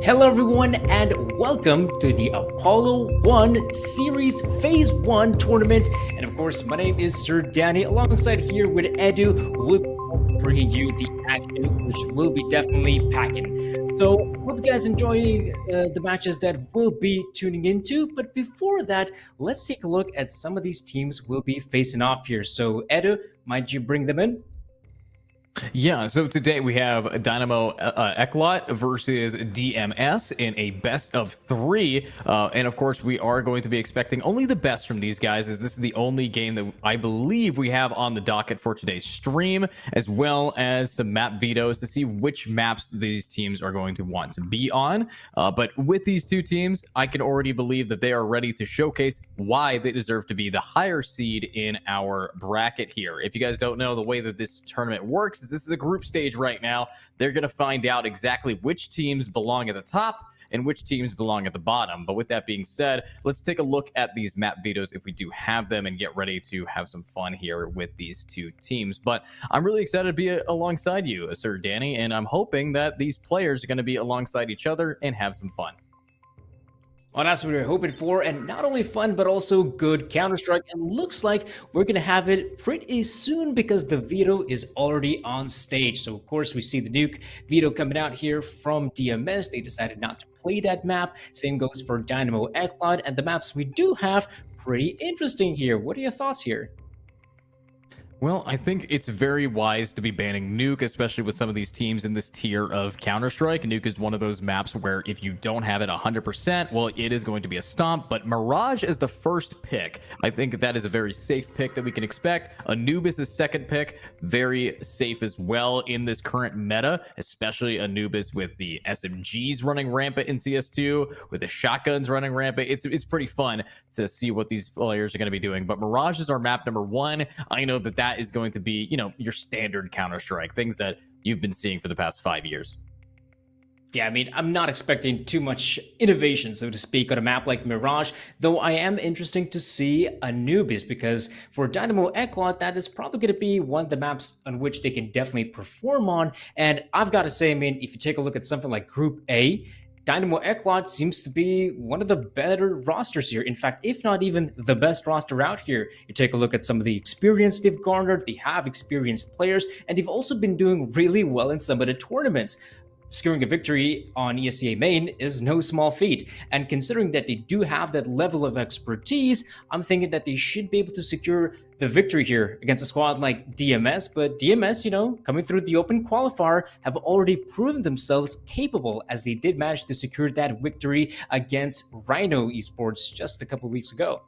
Hello everyone and welcome to the Apollo 1 Series Phase 1 tournament. And of course, my name is Sir Danny. Alongside here with Edu, we'll be bringing you the action, which will be definitely packing. So, hope you guys enjoying the matches that we'll be tuning into. But before that, let's take a look at some of these teams we'll be facing off here. So, Edu, might you bring them in? Yeah, so today we have Dynamo Eclot versus DMS in a best of three. And of course, we are going to be expecting only the best from these guys, as this is the only game that I believe we have on the docket for today's stream, as well as some map vetoes to see which maps these teams are going to want to be on. But with these two teams, I can already believe that they are ready to showcase why they deserve to be the higher seed in our bracket here. If you guys don't know, the way that this tournament works is this is a group stage right now. They're going to find out exactly which teams belong at the top and which teams belong at the bottom. But with that being said, let's take a look at these map vetoes if we do have them and get ready to have some fun here with these two teams. But I'm really excited to be alongside you, Sir Danny, and I'm hoping that these players are going to be alongside each other and have some fun. Well, that's what we're hoping for, and not only fun, but also good Counter-Strike, and looks like we're going to have it pretty soon because the veto is already on stage. So, of course, we see the nuke veto coming out here from DMS. They decided not to play that map. Same goes for Dynamo Eclot, and the maps we do have pretty interesting here. What are your thoughts here? Well, I think it's very wise to be banning Nuke, especially with some of these teams in this tier of Counter-Strike. Nuke is one of those maps where if you don't have it 100%, well, it is going to be a stomp. But Mirage is the first pick. I think that is a very safe pick that we can expect. Anubis is second pick, very safe as well in this current meta, especially Anubis with the SMGs running rampant in CS2, with the shotguns running rampant. It's pretty fun to see what these players are going to be doing. But Mirage is our map number one. I know that is going to be, your standard Counter-Strike, things that you've been seeing for the past 5 years. Yeah, I mean, I'm not expecting too much innovation, so to speak, on a map like Mirage, though I am interesting to see Anubis, because for Dynamo Eclot, that is probably going to be one of the maps on which they can definitely perform on. And I've got to say, I mean, if you take a look at something like Group A, Dynamo Eclot seems to be one of the better rosters here. In fact, if not even the best roster out here. You take a look at some of the experience they've garnered. They have experienced players, and they've also been doing really well in some of the tournaments. Securing a victory on ESEA main is no small feat, and considering that they do have that level of expertise, I'm thinking that they should be able to secure the victory here against a squad like DMS. But DMS, coming through the open qualifier, have already proven themselves capable, as they did manage to secure that victory against Rhino Esports just a couple weeks ago.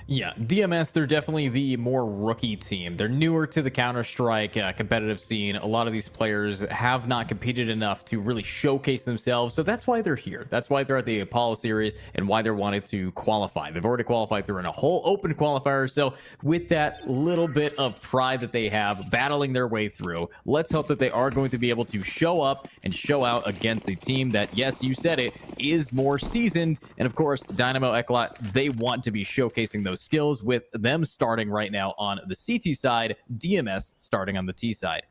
Yeah, DMS, they're definitely the more rookie team. They're newer to the Counter-Strike competitive scene. A lot of these players have not competed enough to really showcase themselves, so that's why they're here. That's why they're at the Appolo series and why they're wanting to qualify. They've already qualified through in a whole open qualifier, so with that little bit of pride that they have battling their way through, let's hope that they are going to be able to show up and show out against a team that, yes, you said it, is more seasoned. And of course, Dynamo Eclot, they want to be showcasing those skills, with them starting right now on the CT side, DMS starting on the T side.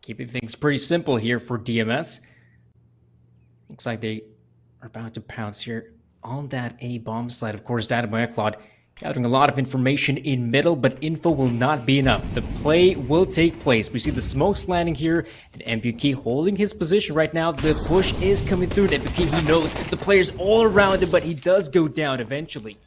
Keeping things pretty simple here for DMS. Looks like they are about to pounce here on that A-bomb side. Of course, Dynamo Eclot gathering a lot of information in middle, but info will not be enough. The play will take place. We see the smokes landing here, and MBK holding his position right now. The push is coming through, and MBK, he knows the players all around him, but he does go down eventually.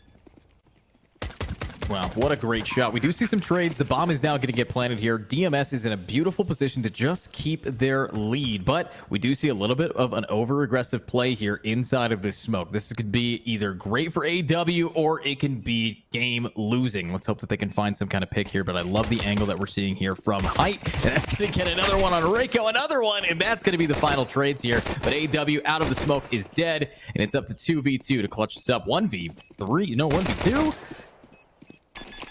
Wow, what a great shot. We do see some trades. The bomb is now going to get planted here. DMS is in a beautiful position to just keep their lead, but we do see a little bit of an over-aggressive play here inside of this smoke. This could be either great for AW or it can be game losing. Let's hope that they can find some kind of pick here, but I love the angle that we're seeing here from height, and that's going to get another one on Reiko, another one, and that's going to be the final trades here. But AW out of the smoke is dead, and it's up to 2v2 to clutch this up. 1v3, no, 1v2.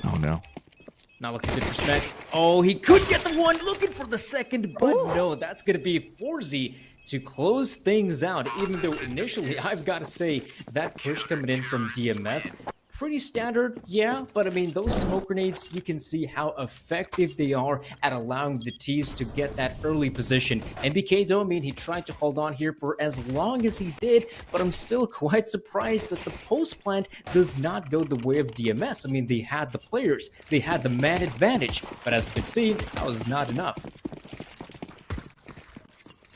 Oh, no. Not looking good for Smet. Oh, he could get the one, looking for the second, but no, that's going to be Forzy to close things out, even though initially, I've got to say, that push coming in from DMS pretty standard, yeah, but I mean, those smoke grenades, you can see how effective they are at allowing the T's to get that early position. MBK, though, I mean, he tried to hold on here for as long as he did, but I'm still quite surprised that the post plant does not go the way of DMS. I mean, they had the players, they had the man advantage, but as we can see, that was not enough.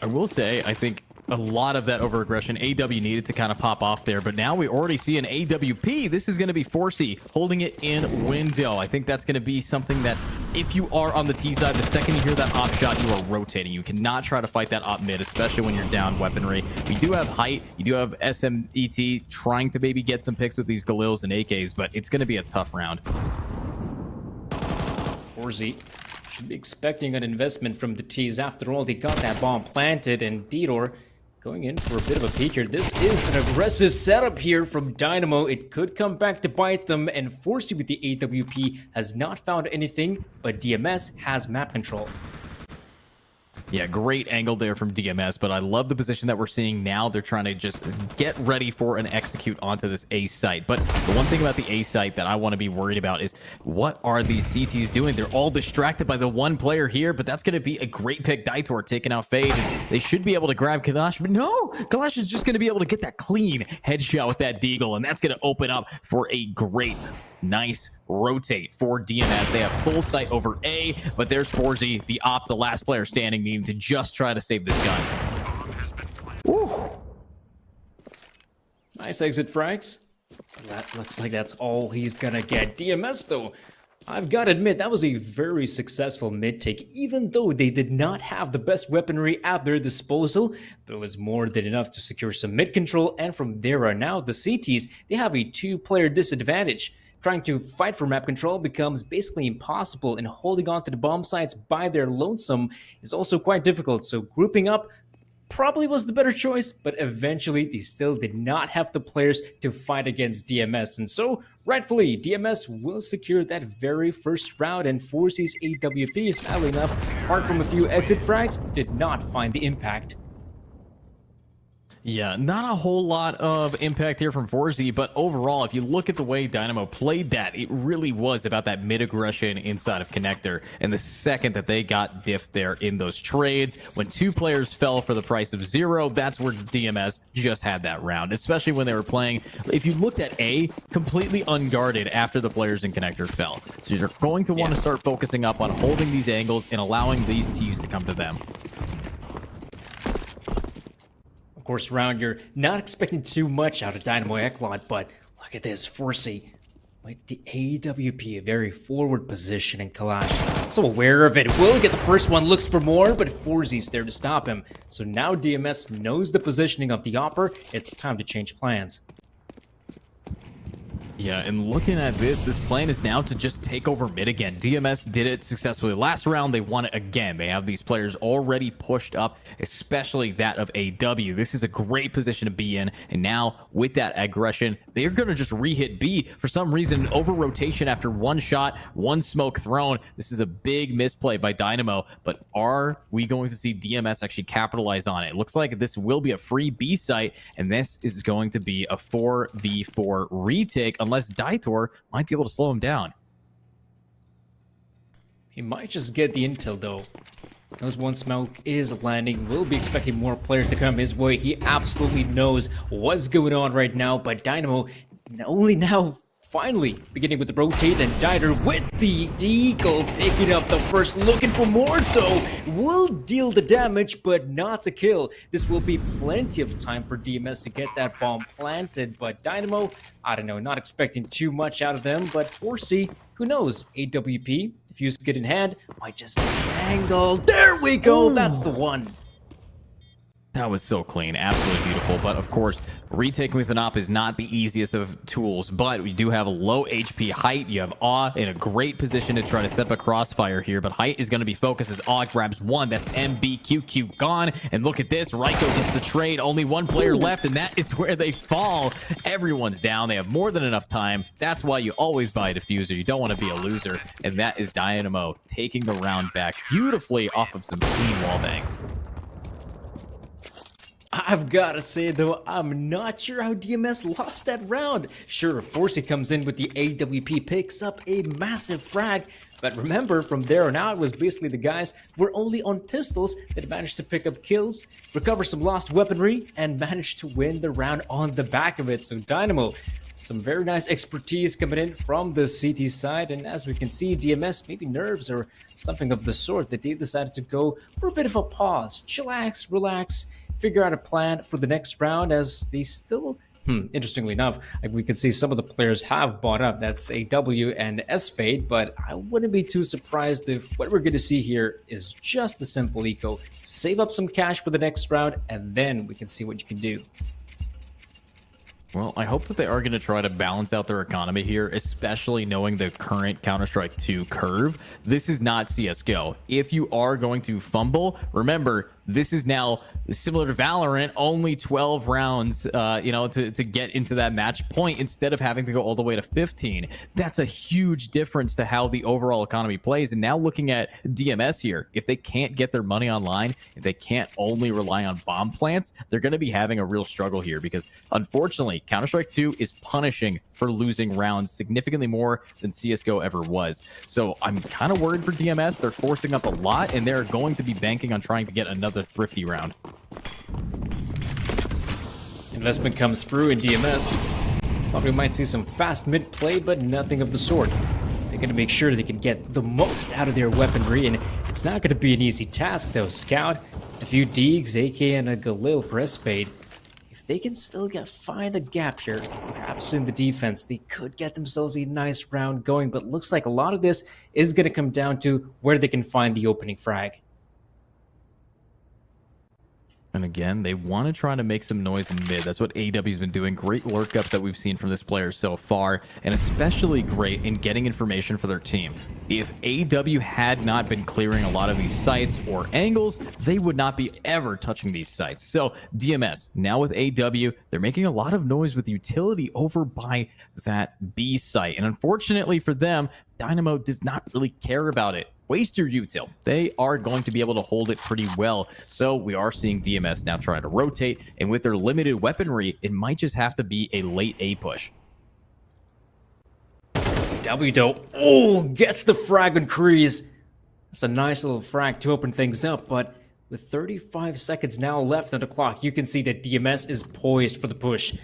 I will say, I think a lot of that over-aggression AW needed to kind of pop off there, but now we already see an AWP. This is going to be Forcey holding it in window. I think that's going to be something that if you are on the T side, the second you hear that op shot, you are rotating. You cannot try to fight that op mid, especially when you're down weaponry. We do have height. You do have SMET trying to maybe get some picks with these Galils and AKs, but it's going to be a tough round. Forcey should be expecting an investment from the T's. After all, they got that bomb planted, and Didor going in for a bit of a peek here. This is an aggressive setup here from Dynamo. It could come back to bite them, and Forcey with the AWP has not found anything, but DMS has map control. Yeah, great angle there from DMS, but I love the position that we're seeing now. They're trying to just get ready for an execute onto this A site. But the one thing about the A site that I want to be worried about is what are these CTs doing? They're all distracted by the one player here, but that's going to be a great pick. Daitor taking out Fade, and they should be able to grab Kalash, but no! Kalash is just going to be able to get that clean headshot with that Deagle, and that's going to open up for a great nice rotate for DMS. They have full sight over A, but there's Forcey, the op, the last player standing, needing to just try to save this gun. Woo. Nice exit frags. That looks like that's all he's gonna get. DMS, though, I've got to admit, that was a very successful mid-take, even though they did not have the best weaponry at their disposal, but it was more than enough to secure some mid control, and from there on out, the CTs, they have a two-player disadvantage. Trying to fight for map control becomes basically impossible, and holding on to the bomb sites by their lonesome is also quite difficult, so grouping up probably was the better choice, but eventually they still did not have the players to fight against DMS, and so rightfully DMS will secure that very first round, and Forcey's AWP, sadly enough, apart from a few exit frags, did not find the impact. Yeah, not a whole lot of impact here from Forcey, but overall, if you look at the way Dynamo played that, it really was about that mid-aggression inside of Connector. And the second that they got diffed there in those trades, when two players fell for the price of 0, that's where DMS just had that round, especially when they were playing. If you looked at A, completely unguarded after the players in Connector fell. So you're going to want to start focusing up on holding these angles and allowing these T's to come to them. Of course, round, you're not expecting too much out of Dynamo Eclot, but look at this, Forcey with the AWP, a very forward position, and Kalash so aware of it. Will get the first one, looks for more, but Forcey's there to stop him. So now DMS knows the positioning of the Opper. It's time to change plans. Yeah, and looking at this plan is now to just take over mid again. DMS did it successfully last round. They won it again. They have these players already pushed up, especially that of AW. This is a great position to be in. And now with that aggression, they're going to just re-hit B. For some reason, over rotation after one shot, one smoke thrown. This is a big misplay by Dynamo. But are we going to see DMS actually capitalize on it? It looks like this will be a free B site, and this is going to be a 4v4 retake, unless Daitor might be able to slow him down. He might just get the intel, though. Knows one smoke is landing. We'll be expecting more players to come his way. He absolutely knows what's going on right now, but Dynamo only now finally beginning with the rotate, and Dieter with the deagle picking up the first, looking for more though. Will deal the damage, but not the kill. This will be plenty of time for DMS to get that bomb planted, but Dynamo, I don't know, not expecting too much out of them, but Forcey, who knows, AWP, if you get in hand, might just get an angle. There we go, that's the one. That was so clean, absolutely beautiful. But of course, retaking with an op is not the easiest of tools, but we do have a low HP height. You have Awe in a great position to try to set up a crossfire here, but height is going to be focused as Awe grabs one. That's MBQQ gone. And look at this, Raiko gets the trade. Only one player left, and that is where they fall. Everyone's down. They have more than enough time. That's why you always buy a diffuser. You don't want to be a loser. And that is Dynamo taking the round back beautifully off of some clean wall bangs. I've got to say, though, I'm not sure how DMS lost that round. Sure, Forsey comes in with the AWP, picks up a massive frag, but remember, from there on out, it was basically the guys who were only on pistols that managed to pick up kills, recover some lost weaponry, and managed to win the round on the back of it. So Dynamo, some very nice expertise coming in from the CT side, and as we can see, DMS, maybe nerves or something of the sort, that they decided to go for a bit of a pause, chillax, relax, figure out a plan for the next round, as they still, interestingly enough, like we can see some of the players have bought up. That's AW and S-Fade, but I wouldn't be too surprised if what we're going to see here is just the simple eco. Save up some cash for the next round, and then we can see what you can do. Well, I hope that they are going to try to balance out their economy here, especially knowing the current Counter-Strike 2 curve. This is not CSGO. If you are going to fumble, remember, this is now similar to Valorant, only 12 rounds, to get into that match point instead of having to go all the way to 15. That's a huge difference to how the overall economy plays. And now looking at DMS here, if they can't get their money online, if they can't only rely on bomb plants, they're going to be having a real struggle here because, unfortunately, Counter-Strike 2 is punishing for losing rounds significantly more than CSGO ever was. So I'm kind of worried for DMS. They're forcing up a lot, and they're going to be banking on trying to get another thrifty round. Investment comes through in DMS. Thought we might see some fast mid play, but nothing of the sort. They're going to make sure they can get the most out of their weaponry, and it's not going to be an easy task though. Scout, a few Deegs, AK, and a Galil for S-Fade. They can still find a gap here, perhaps in the defense. They could get themselves a nice round going, but looks like a lot of this is going to come down to where they can find the opening frag. And again, they want to try to make some noise in mid. That's what AW's been doing. Great lurk-ups that we've seen from this player so far, and especially great in getting information for their team. If AW had not been clearing a lot of these sites or angles, they would not be ever touching these sites. So DMS, now with AW, they're making a lot of noise with utility over by that B site. And unfortunately for them, Dynamo does not really care about it. Waste your util. They are going to be able to hold it pretty well. So we are seeing DMS now try to rotate, and with their limited weaponry, it might just have to be a late A push. W though, gets the frag on Kreese. That's a nice little frag to open things up, but with 35 seconds now left on the clock, you can see that DMS is poised for the push.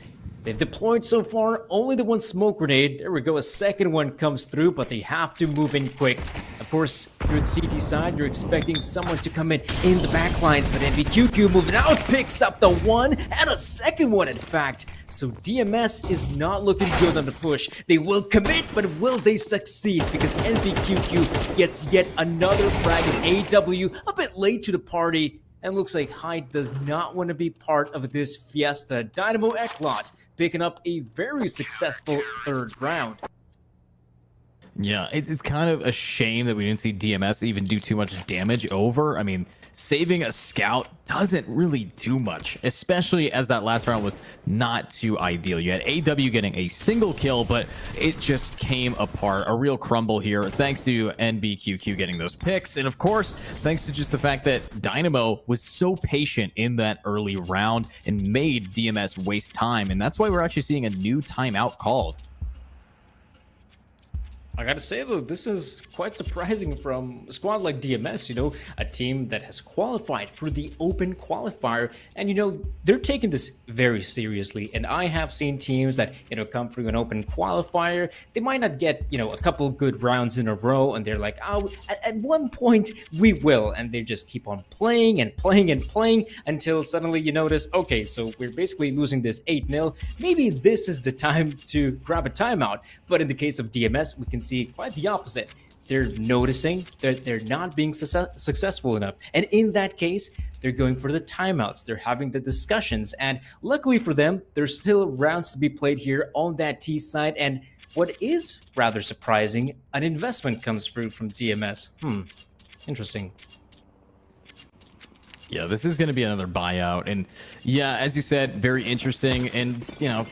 They've deployed so far only the one smoke grenade. There we go, a second one comes through, but they have to move in quick. Of course, if you're at CT side, you're expecting someone to come in the back lines, but NBQQ moving out, picks up the one, and a second one, in fact. So DMS is not looking good on the push. They will commit, but will they succeed? Because NBQQ gets yet another frag in AW, a bit late to the party. And looks like Hyde does not want to be part of this fiesta. Dynamo Eclot picking up a very successful third round. Yeah, it's kind of a shame that we didn't see DMS even do too much damage over. I mean, saving a scout doesn't really do much, especially as that last round was not too ideal. You had AW getting a single kill, but it just came apart. A real crumble here, thanks to NBQQ getting those picks. And of course, thanks to just the fact that Dynamo was so patient in that early round and made DMS waste time. And that's why we're actually seeing a new timeout called. I gotta say though, this is quite surprising from a squad like DMS, a team that has qualified for the open qualifier, and they're taking this very seriously. And I have seen teams that, come through an open qualifier, they might not get, a couple good rounds in a row, and they're like, oh, at one point we will, and they just keep on playing and playing and playing until suddenly you notice, okay, so we're basically losing this 8-0, maybe this is the time to grab a timeout. But in the case of DMS, we can see quite the opposite. They're noticing that they're not being successful enough, and in that case, they're going for the timeouts. They're having the discussions, and luckily for them, there's still rounds to be played here on that T side. And what is rather surprising, an investment comes through from DMS. Interesting. Yeah, this is going to be another buyout. And yeah, as you said, very interesting and,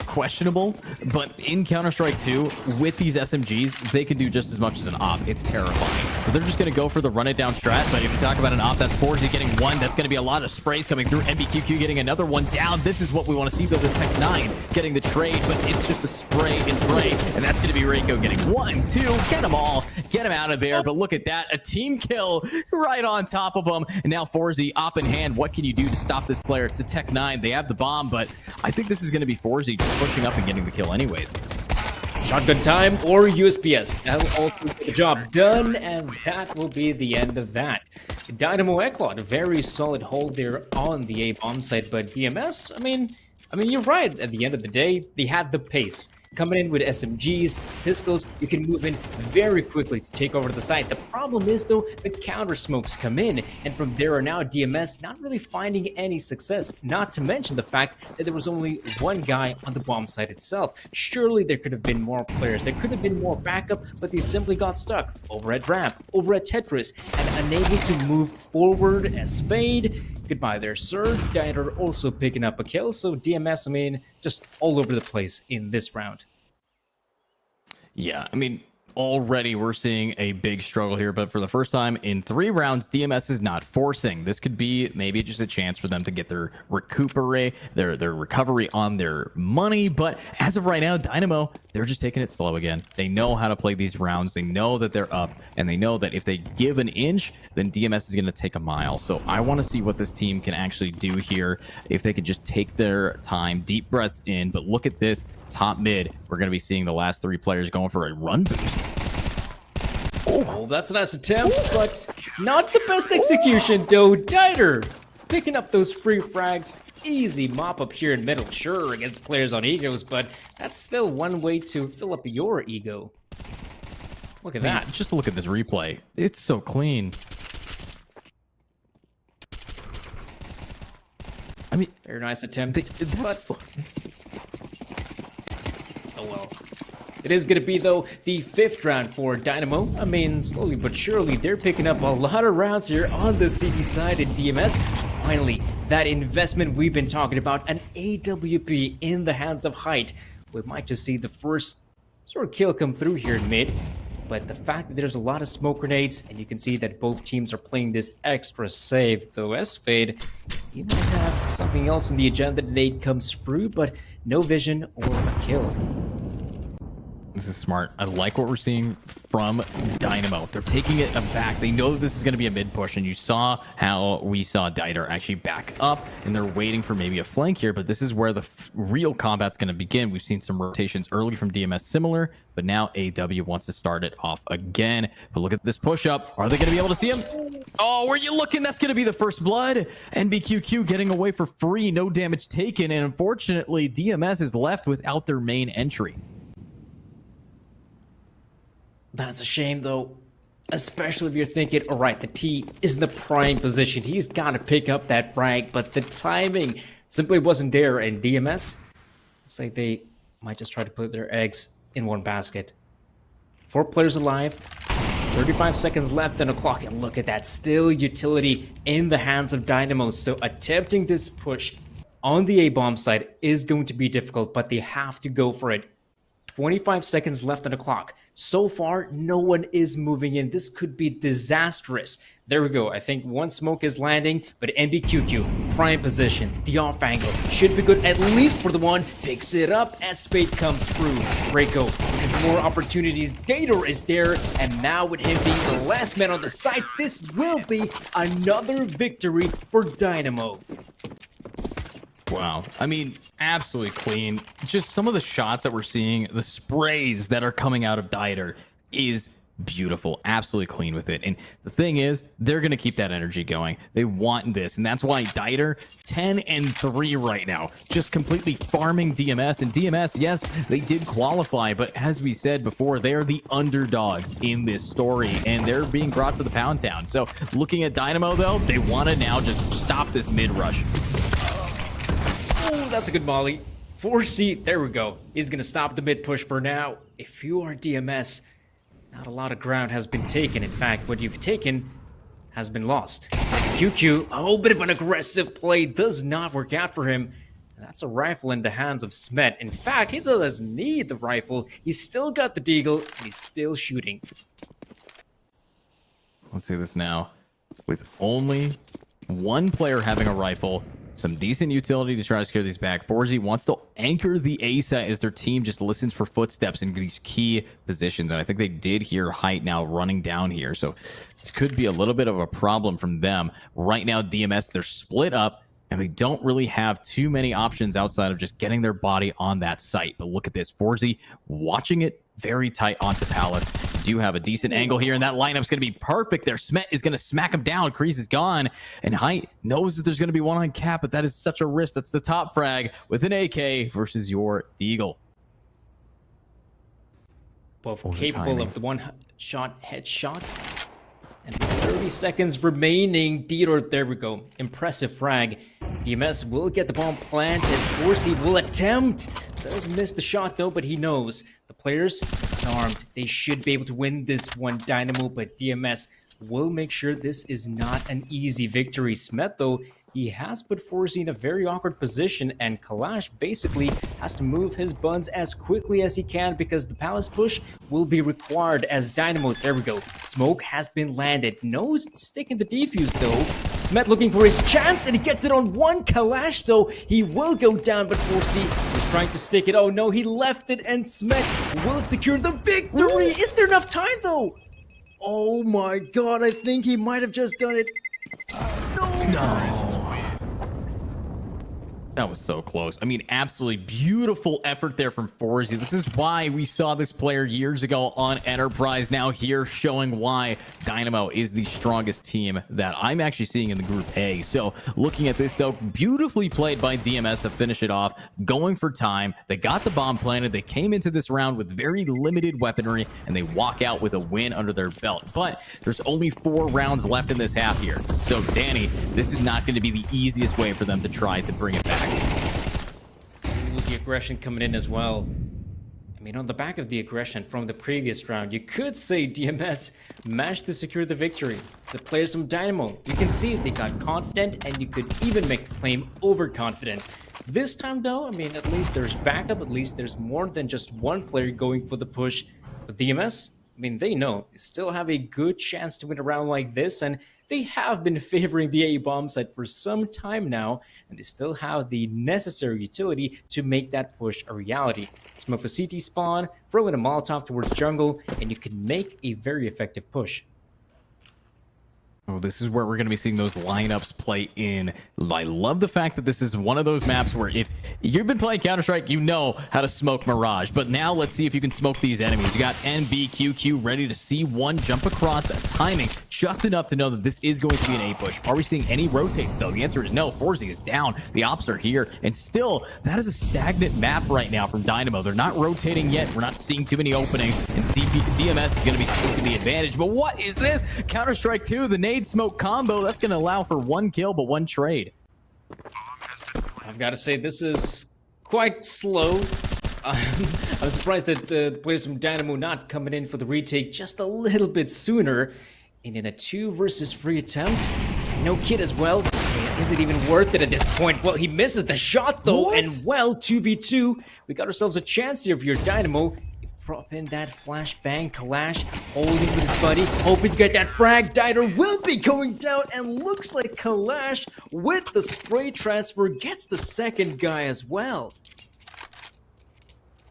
questionable. But in Counter-Strike 2, with these SMGs, they can do just as much as an op. It's terrifying. So they're just going to go for the run it down strat. But if you talk about an op, that's Forzy getting one. That's going to be a lot of sprays coming through. MBQQ getting another one down. This is what we want to see, though. The Tech 9 getting the trade, but it's just a spray and pray. And that's going to be Reiko getting 1, 2, get them all. Get him out of there. But look at that. A team kill right on top of him. And now Forzy op in hand. What can you do to stop this player? It's a Tech 9. They have the bomb, but I think this is going to be Forzy just pushing up and getting the kill anyways. Shotgun time or USPS. That'll also get the job done, and that will be the end of that. Dynamo Eclot, a very solid hold there on the A bomb site, but DMS, I mean, you're right. At the end of the day, they had the pace. Coming in with SMGs, pistols, you can move in very quickly to take over the site. The problem is, though, the counter smokes come in, and from there on out, DMS not really finding any success, not to mention the fact that there was only one guy on the bomb site itself. Surely there could have been more players, there could have been more backup, but they simply got stuck over at Ramp, over at Tetris, and unable to move forward as Fade. Goodbye there, sir. Dieter also picking up a kill, so DMS, just all over the place in this round. Yeah, already we're seeing a big struggle here, but for the first time in 3 rounds, DMS is not forcing. This could be maybe just a chance for them to get their recovery on their money, but as of right now, Dynamo, they're just taking it slow again. They know how to play these rounds. They know that they're up, and they know that if they give an inch, then DMS is going to take a mile. So I want to see what this team can actually do here, if they could just take their time, deep breaths in, but look at this top mid. We're going to be seeing the last 3 players going for a run boost. Oh, that's a nice attempt, but not the best execution, though. Dieter picking up those free frags. Easy mop up here in middle, sure, against players on egos, but that's still one way to fill up your ego. Look at that. Just look at this replay. It's so clean. Very nice attempt, but oh well. It is going to be, though, the 5th round for Dynamo. Slowly but surely, they're picking up a lot of rounds here on the CT side in DMS. Finally, that investment we've been talking about, an AWP in the hands of Height. We might just see the first sort of kill come through here in mid. But the fact that there's a lot of smoke grenades, and you can see that both teams are playing this extra safe, though S-Fade, he might have something else in the agenda. The nade comes through, but no vision or a kill. This is smart. I like what we're seeing from Dynamo. They're taking it back. They know that this is going to be a mid push, and you saw how we saw Dieter actually back up, and they're waiting for maybe a flank here, but this is where the real combat's going to begin. We've seen some rotations early from DMS similar, but now AW wants to start it off again. But look at this push up. Are they going to be able to see him? Oh, were you looking? That's going to be the first blood. NBQQ getting away for free. No damage taken, and unfortunately, DMS is left without their main entry. That's a shame, though, especially if you're thinking, all right, the T is in the prime position. He's got to pick up that frag, but the timing simply wasn't there. And DMS, it's like they might just try to put their eggs in one basket. 4 players alive, 35 seconds left on the clock, and look at that, still utility in the hands of Dynamo. So attempting this push on the A-bomb side is going to be difficult, but they have to go for it. 25 seconds left on the clock. So far, no one is moving in. This could be disastrous. There we go. I think one smoke is landing, but NBQQ, prime position, the off angle, should be good at least for the one. Picks it up as Spade comes through. Reiko looking for more opportunities. Dator is there, and now with him being the last man on the site, this will be another victory for Dynamo. Wow. Absolutely clean. Just some of the shots that we're seeing, the sprays that are coming out of Dieter is beautiful. Absolutely clean with it. And the thing is, they're going to keep that energy going. They want this. And that's why Dieter 10-3 right now, just completely farming DMS. And DMS, yes, they did qualify, but as we said before, they are the underdogs in this story, and they're being brought to the pound town. So looking at Dynamo, though, they want to now just stop this mid rush. Oh, that's a good molly. 4C, there we go. He's going to stop the mid push for now. If you are DMS, not a lot of ground has been taken. In fact, what you've taken has been lost. QQ, oh, bit of an aggressive play, does not work out for him. That's a rifle in the hands of Smet. In fact, he doesn't need the rifle. He's still got the deagle, and he's still shooting. Let's see this now. With only one player having a rifle, some decent utility to try to secure these back. 4Z wants to anchor the A site as their team just listens for footsteps in these key positions. And I think they did hear Height now running down here. So this could be a little bit of a problem from them. Right now, DMS, they're split up. And they don't really have too many options outside of just getting their body on that site. But look at this. 4Z watching it very tight onto Palace. Do have a decent angle here, and that lineup's going to be perfect there. Smet is going to smack him down. Kreese is gone. And Height knows that there's going to be one on cap, but that is such a risk. That's the top frag with an AK versus your Deagle. Both capable of the one-shot headshot. And 30 seconds remaining. Dieter, there we go. Impressive frag. DMS will get the bomb planted. 4C will attempt. Does miss the shot though, but he knows. The players charmed. They should be able to win this one, Dynamo, but DMS will make sure this is not an easy victory. Smet, though, he has put 4Z in a very awkward position, and Kalash basically has to move his buns as quickly as he can because the Palace push will be required as Dynamo. There we go. Smoke has been landed. No stick in the defuse, though. Smet looking for his chance, and he gets it on one. Kalash, though, he will go down, but 4Z was trying to stick it. Oh, no, he left it, and Smet will secure the victory. Is there enough time, though? Oh, my God. I think he might have just done it. No. That was so close. I mean, absolutely beautiful effort there from 4Z. This is why we saw this player years ago on Enterprise. Now here showing why Dynamo is the strongest team that I'm actually seeing in the Group A. So looking at this, though, beautifully played by DMS to finish it off, going for time. They got the bomb planted. They came into this round with very limited weaponry, and they walk out with a win under their belt. But there's only 4 rounds left in this half here. So, Danny, this is not going to be the easiest way for them to try to bring it back. The aggression coming in as well. I mean, on the back of the aggression from the previous round, you could say DMS managed to secure the victory. The players from Dynamo, you can see they got confident, and you could even make the claim overconfident. This time, though, I mean, at least there's backup. At least there's more than just one player going for the push. But DMS, I mean, they know they still have a good chance to win a round like this, and they have been favoring the A bomb site for some time now, and they still have the necessary utility to make that push a reality. Smoke for CT spawn, throw in a Molotov towards jungle, and you can make a very effective push. Oh, this is where we're going to be seeing those lineups play in. I love the fact that this is one of those maps where if you've been playing Counter-Strike, you know how to smoke Mirage. But now let's see if you can smoke these enemies. You got NBQQ ready to C1 jump across. That timing just enough to know that this is going to be an A push. Are we seeing any rotates, though? The answer is no. 4Z is down. The ops are here. And still, that is a stagnant map right now from Dynamo. They're not rotating yet. We're not seeing too many openings. And DMS is going to be taking the advantage. But what is this? Counter-Strike 2, the nade smoke combo. That's going to allow for 1 kill, but 1 trade. I've got to say, this is quite slow. I'm surprised that the players from Dynamo not coming in for the retake just a little bit sooner. And in a 2 versus 3 attempt, no kid as well. Man, is it even worth it at this point? Well, he misses the shot though, and well, 2v2. We got ourselves a chance here for your Dynamo. Drop in that flashbang. Kalash holding with his buddy, hoping to get that frag. Dieter will be going down, and looks like Kalash with the spray transfer gets the second guy as well.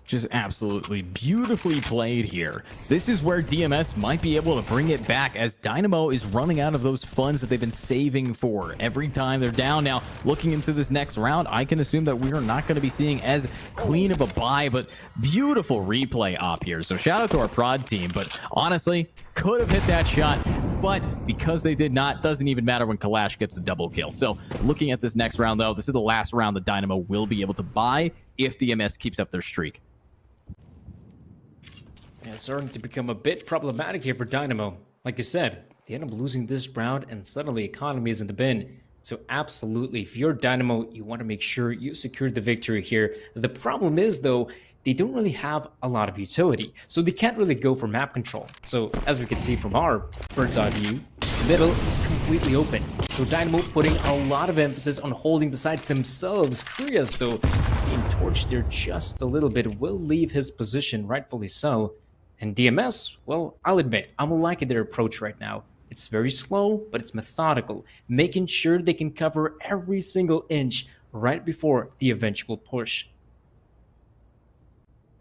Just absolutely beautifully played here. This is where DMS might be able to bring it back, as Dynamo is running out of those funds that they've been saving for every time they're down. Now, looking into this next round, I can assume that we are not going to be seeing as clean of a buy, but beautiful replay op here. So shout out to our prod team, but honestly, could have hit that shot, but because they did not, doesn't even matter when Kalash gets a double kill. So looking at this next round, though, this is the last round that Dynamo will be able to buy if DMS keeps up their streak. Yeah, it's starting to become a bit problematic here for Dynamo. Like you said, they end up losing this round, and suddenly economy is in the bin. So absolutely, if you're Dynamo, you want to make sure you secure the victory here. The problem is, though, they don't really have a lot of utility, so they can't really go for map control. So as we can see from our bird's eye view, Middle is completely open. So Dynamo putting a lot of emphasis on holding the sides themselves. Krias, though, being torched there just a little bit, will leave his position, rightfully so. And DMS, well, I'll admit, I'm liking their approach right now. It's very slow, but it's methodical, making sure they can cover every single inch right before the eventual push.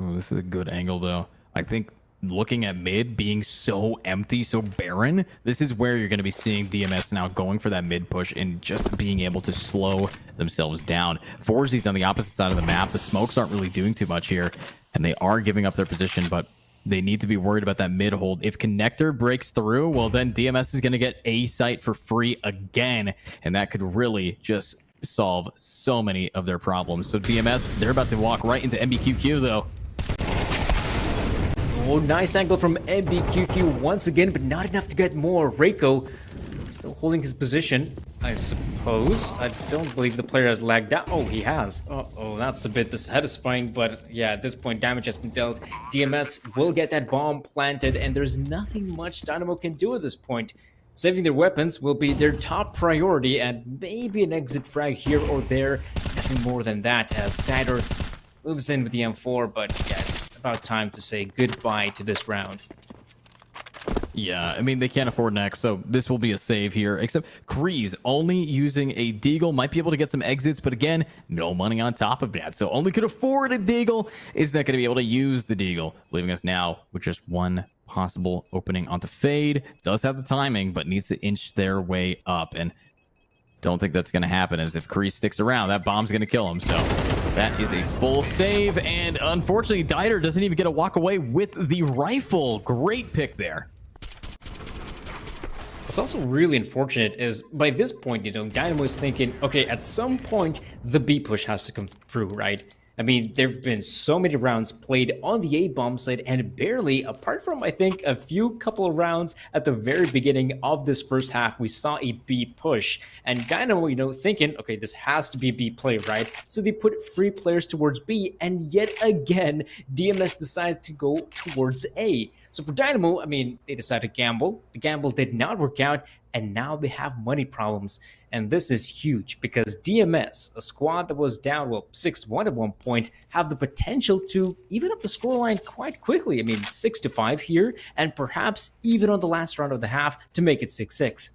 Oh, this is a good angle, though. I think looking at mid being so empty, so barren, this is where you're going to be seeing DMS now going for that mid push and just being able to slow themselves down. Forzy's on the opposite side of the map. The smokes aren't really doing too much here, and they are giving up their position, but they need to be worried about that mid hold. If Connector breaks through, well, then DMS is going to get A site for free again, and that could really just solve so many of their problems. So DMS, they're about to walk right into MBQQ, though. Oh, nice angle from MBQQ once again, but not enough to get more. Reiko still holding his position, I suppose. I don't believe the player has lagged out. Oh, he has. Uh-oh, that's a bit dissatisfying, but yeah, at this point, damage has been dealt. DMS will get that bomb planted, and there's nothing much Dynamo can do at this point. Saving their weapons will be their top priority, and maybe an exit frag here or there. Nothing more than that, as Diner moves in with the M4, but yes, about time to say goodbye to this round. Yeah, I mean, they can't afford next, so this will be a save here. Except Kreese only using a Deagle might be able to get some exits, but again, no money on top of that. So only could afford a Deagle, is not going to be able to use the Deagle, leaving us now with just one possible opening onto Fade. Does have the timing, but needs to inch their way up, and don't think that's going to happen, as if Kreese sticks around, that bomb's going to kill him. So that is a full save, and unfortunately, Dieter doesn't even get to walk away with the rifle. Great pick there. What's also really unfortunate is, by this point, Dynamo is thinking, okay, at some point, the B push has to come through, right? I mean, there have been so many rounds played on the A-bomb side, and barely, apart from, I think, a couple of rounds at the very beginning of this first half, we saw a B push. And Dynamo, thinking, okay, this has to be a B play, right? So they put free players towards B, and yet again, DMS decided to go towards A. So for Dynamo, I mean, they decided to gamble. The gamble did not work out, and now they have money problems. And this is huge because DMS, a squad that was down, 6-1 at one point, have the potential to even up the scoreline quite quickly. I mean, 6-5 here, and perhaps even on the last round of the half to make it 6-6.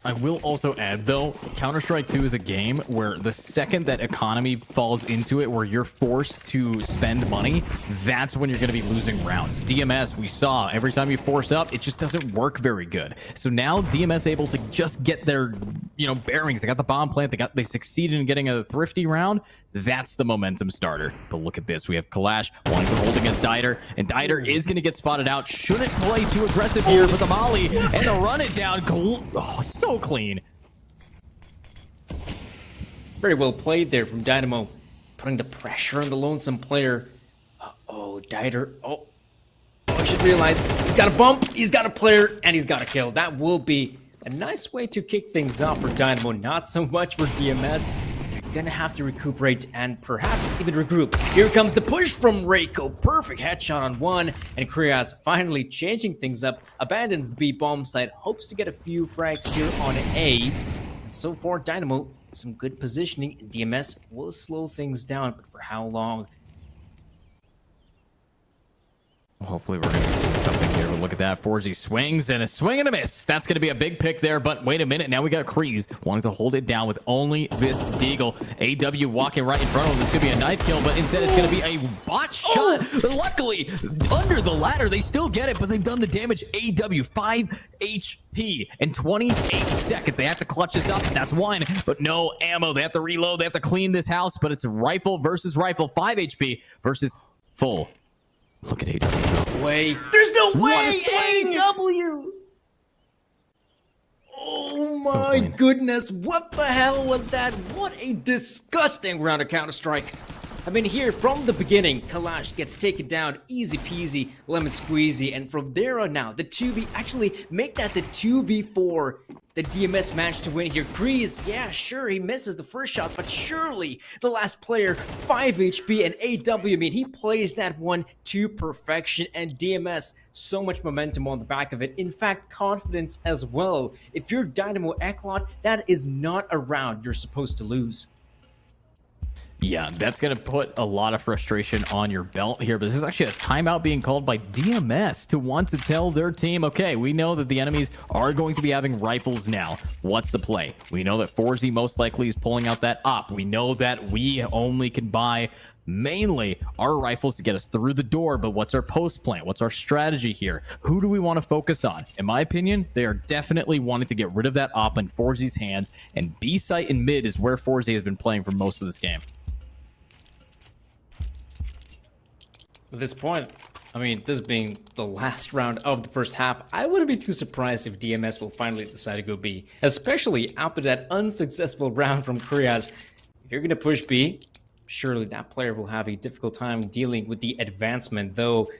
I will also add, though, Counter-Strike 2 is a game where the second that economy falls into it, where you're forced to spend money, that's when you're going to be losing rounds. DMS, we saw, every time you force up, it just doesn't work very good. So now DMS able to just get their, bearings. They got the bomb plant. They succeeded in getting a thrifty round. That's the momentum starter. But look at this. We have Kalash wanting to hold against Dieter, and Dieter is going to get spotted out. Shouldn't play too aggressive here with the molly and the run it down. Oh, so clean. Very well played there from Dynamo, putting the pressure on the lonesome player. Uh-oh, Dieter. Oh, I should realize he's got a bump, he's got a player, and he's got a kill. That will be a nice way to kick things off for Dynamo, not so much for DMS. Gonna have to recuperate and perhaps even regroup. Here comes the push from Reiko. Perfect headshot on one, and Krias finally changing things up, abandons the B bomb site, hopes to get a few frags here on A. And so far, Dynamo, some good positioning, and DMS will slow things down, but for how long? Hopefully we're going to see something here, but look at that. Forgy swings, and a swing and a miss. That's going to be a big pick there, but wait a minute. Now we got Kreese wanting to hold it down with only this Deagle. AW walking right in front of him. This could be a knife kill, but instead it's going to be a bot shot. Luckily, under the ladder, they still get it, but they've done the damage. AW, 5 HP in 28 seconds. They have to clutch this up. That's one, but no ammo. They have to reload. They have to clean this house, but it's rifle versus rifle. 5 HP versus full. Look at AW. Wait. There's no way! AW! Oh my goodness, what the hell was that? What a disgusting round of Counter-Strike. I mean, here from the beginning, Kalash gets taken down easy peasy, lemon squeezy, and from there on out, the 2v actually make that the 2v4. The DMS managed to win here. Grease, yeah, sure, he misses the first shot, but surely the last player, 5 HP and AW, I mean, he plays that one to perfection, and DMS, so much momentum on the back of it. In fact, confidence as well. If you're Dynamo Eclot, that is not a round you're supposed to lose. Yeah, that's going to put a lot of frustration on your belt here, but this is actually a timeout being called by DMS to want to tell their team, okay, we know that the enemies are going to be having rifles now. What's the play? We know that 4Z most likely is pulling out that op. We know that we only can buy mainly our rifles to get us through the door, but what's our post plan? What's our strategy here? Who do we want to focus on? In my opinion, they are definitely wanting to get rid of that op in 4Z's hands, and B site and mid is where 4Z has been playing for most of this game. At this point, I mean, this being the last round of the first half, I wouldn't be too surprised if DMS will finally decide to go B, especially after that unsuccessful round from Kriaz. If you're going to push B, surely that player will have a difficult time dealing with the advancement, though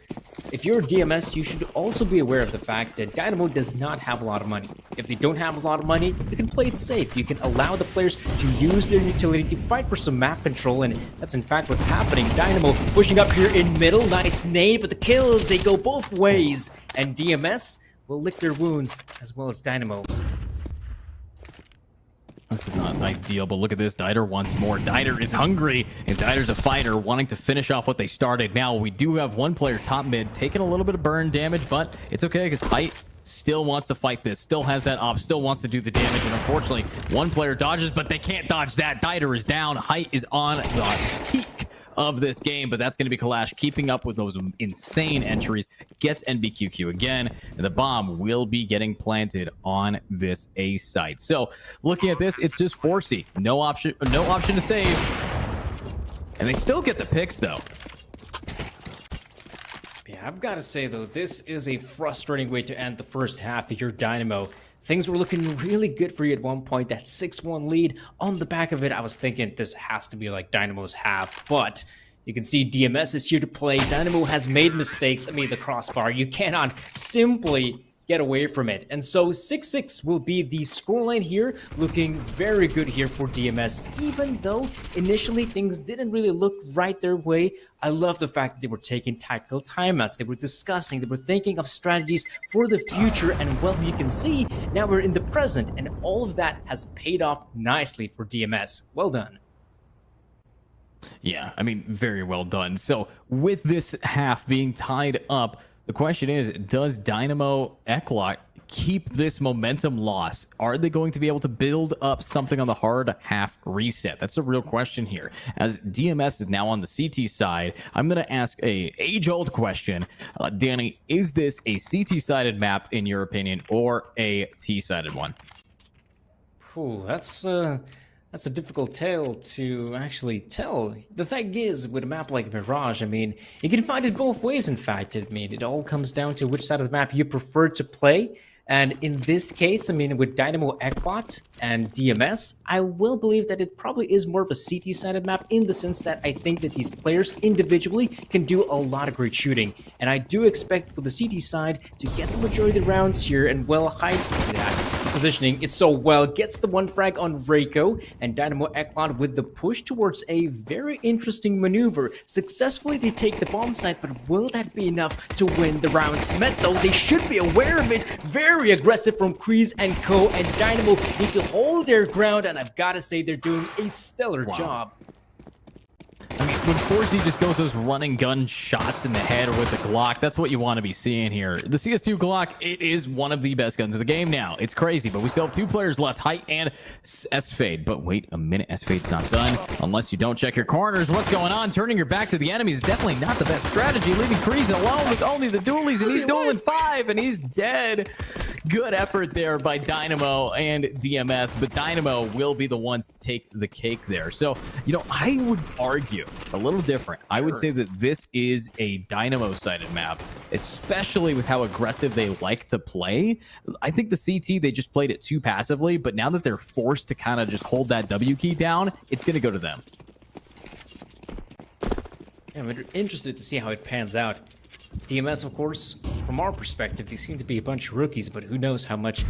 if you're DMS, you should also be aware of the fact that Dynamo does not have a lot of money. If they don't have a lot of money, you can play it safe. You can allow the players to use their utility to fight for some map control, and that's in fact what's happening. Dynamo pushing up here in middle, nice nade, but the kills, they go both ways, and DMS will lick their wounds as well as Dynamo. This is not ideal, but look at this. Diter once more. Diter is hungry, and Diter's a fighter wanting to finish off what they started. Now, we do have one player top mid taking a little bit of burn damage, but it's okay because Height still wants to fight this, still has that op, still wants to do the damage, and unfortunately, one player dodges, but they can't dodge that. Diter is down. Height is on the peak of this game, but that's going to be Kalash keeping up with those insane entries, gets NBQQ again, and the bomb will be getting planted on this A site. So looking at this, it's just 4C, no option to save, and they still get the picks though. Yeah, I've got to say though, this is a frustrating way to end the first half of your Dynamo. Things were looking really good for you at one point, that 6-1 lead. On the back of it, I was thinking this has to be like Dynamo's half, but you can see DMS is here to play. Dynamo has made mistakes. I mean, the crossbar, you cannot simply get away from it. And so 6-6 will be the scoreline here, looking very good here for DMS. Even though initially things didn't really look right their way, I love the fact that they were taking tactical timeouts, they were discussing, they were thinking of strategies for the future, and well, you can see now we're in the present, and all of that has paid off nicely for DMS. Well done. Yeah, I mean, very well done. So with this half being tied up, the question is, does Dynamo Eclot keep this momentum loss? Are they going to be able to build up something on the hard half reset? That's a real question here. As DMS is now on the CT side, I'm going to ask a age-old question. Danny, is this a CT-sided map in your opinion, or a T-sided one? Ooh, that's a difficult tale to actually tell. The thing is, with a map like Mirage, I mean, you can find it both ways, in fact. I mean, it all comes down to which side of the map you prefer to play. And in this case, I mean, with Dynamo Eclot and DMS, I will believe that it probably is more of a CT-sided map in the sense that I think that these players individually can do a lot of great shooting. And I do expect for the CT side to get the majority of the rounds here, and well, Height, positioning it so well, gets the one frag on Reiko, and Dynamo Eclot with the push towards a very interesting maneuver. Successfully, they take the bomb site, but will that be enough to win the round? Smet, though, they should be aware of it. Very aggressive from Kreese and Co, and Dynamo need to hold their ground, and I've got to say they're doing a stellar job. I mean, when 4Z just goes those running gun shots in the head or with the Glock, that's what you want to be seeing here. The CS2 Glock, it is one of the best guns of the game now. It's crazy, but we still have two players left, Height and S-Fade. But wait a minute, S-Fade's not done. Unless you don't check your corners, what's going on? Turning your back to the enemy is definitely not the best strategy. Leaving Kreese alone with only the dualies, and he's dueling 5, and he's dead. Good effort there by Dynamo and DMS, but Dynamo will be the ones to take the cake there. So, you know, I would argue a little different. I would say that this is a Dynamo-sided map, especially with how aggressive they like to play. I think the CT, they just played it too passively, but now that they're forced to kind of just hold that W key down, it's going to go to them. I'm interested to see how it pans out. DMS, of course, from our perspective, they seem to be a bunch of rookies, but who knows how much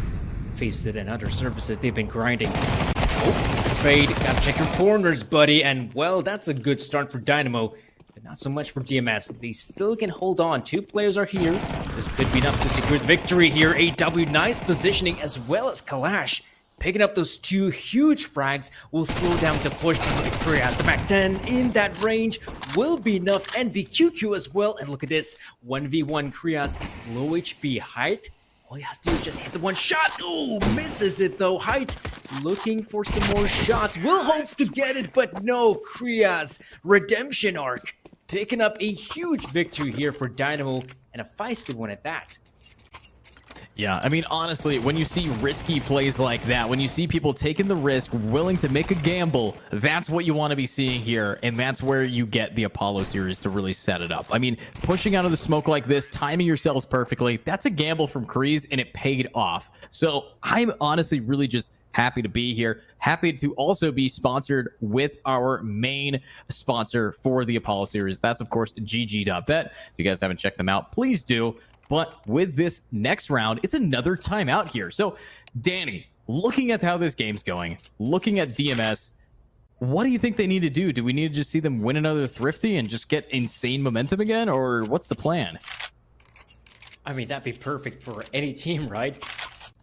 Faceit and other services they've been grinding. Oh, it's Fade. Gotta check your corners, buddy. And, well, that's a good start for Dynamo, but not so much for DMS. They still can hold on. 2 players are here. This could be enough to secure the victory here. AW, nice positioning, as well as Kalash. Picking up those 2 huge frags will slow down the push from the Korea. The Mac 10 in that range will be enough. And VQQ as well. And look at this. 1v1 Korea's low HP height. All he has to do is just hit the one shot. Oh, misses it though. Height looking for some more shots. Will hope to get it, but no. Korea's redemption arc. Picking up a huge victory here for Dynamo. And a feisty one at that. Yeah, I mean, honestly, when you see risky plays like that, when you see people taking the risk, willing to make a gamble, that's what you want to be seeing here. And that's where you get the Appolo series to really set it up. I mean, pushing out of the smoke like this, timing yourselves perfectly, that's a gamble from Kreese, and it paid off. So I'm honestly really just happy to be here. Happy to also be sponsored with our main sponsor for the Appolo series. That's, of course, GG.bet. If you guys haven't checked them out, please do. But with this next round, it's another timeout here. So, Danny, looking at how this game's going, looking at DMS, what do you think they need to do? Do we need to just see them win another Thrifty and just get insane momentum again? Or what's the plan? I mean, that'd be perfect for any team, right?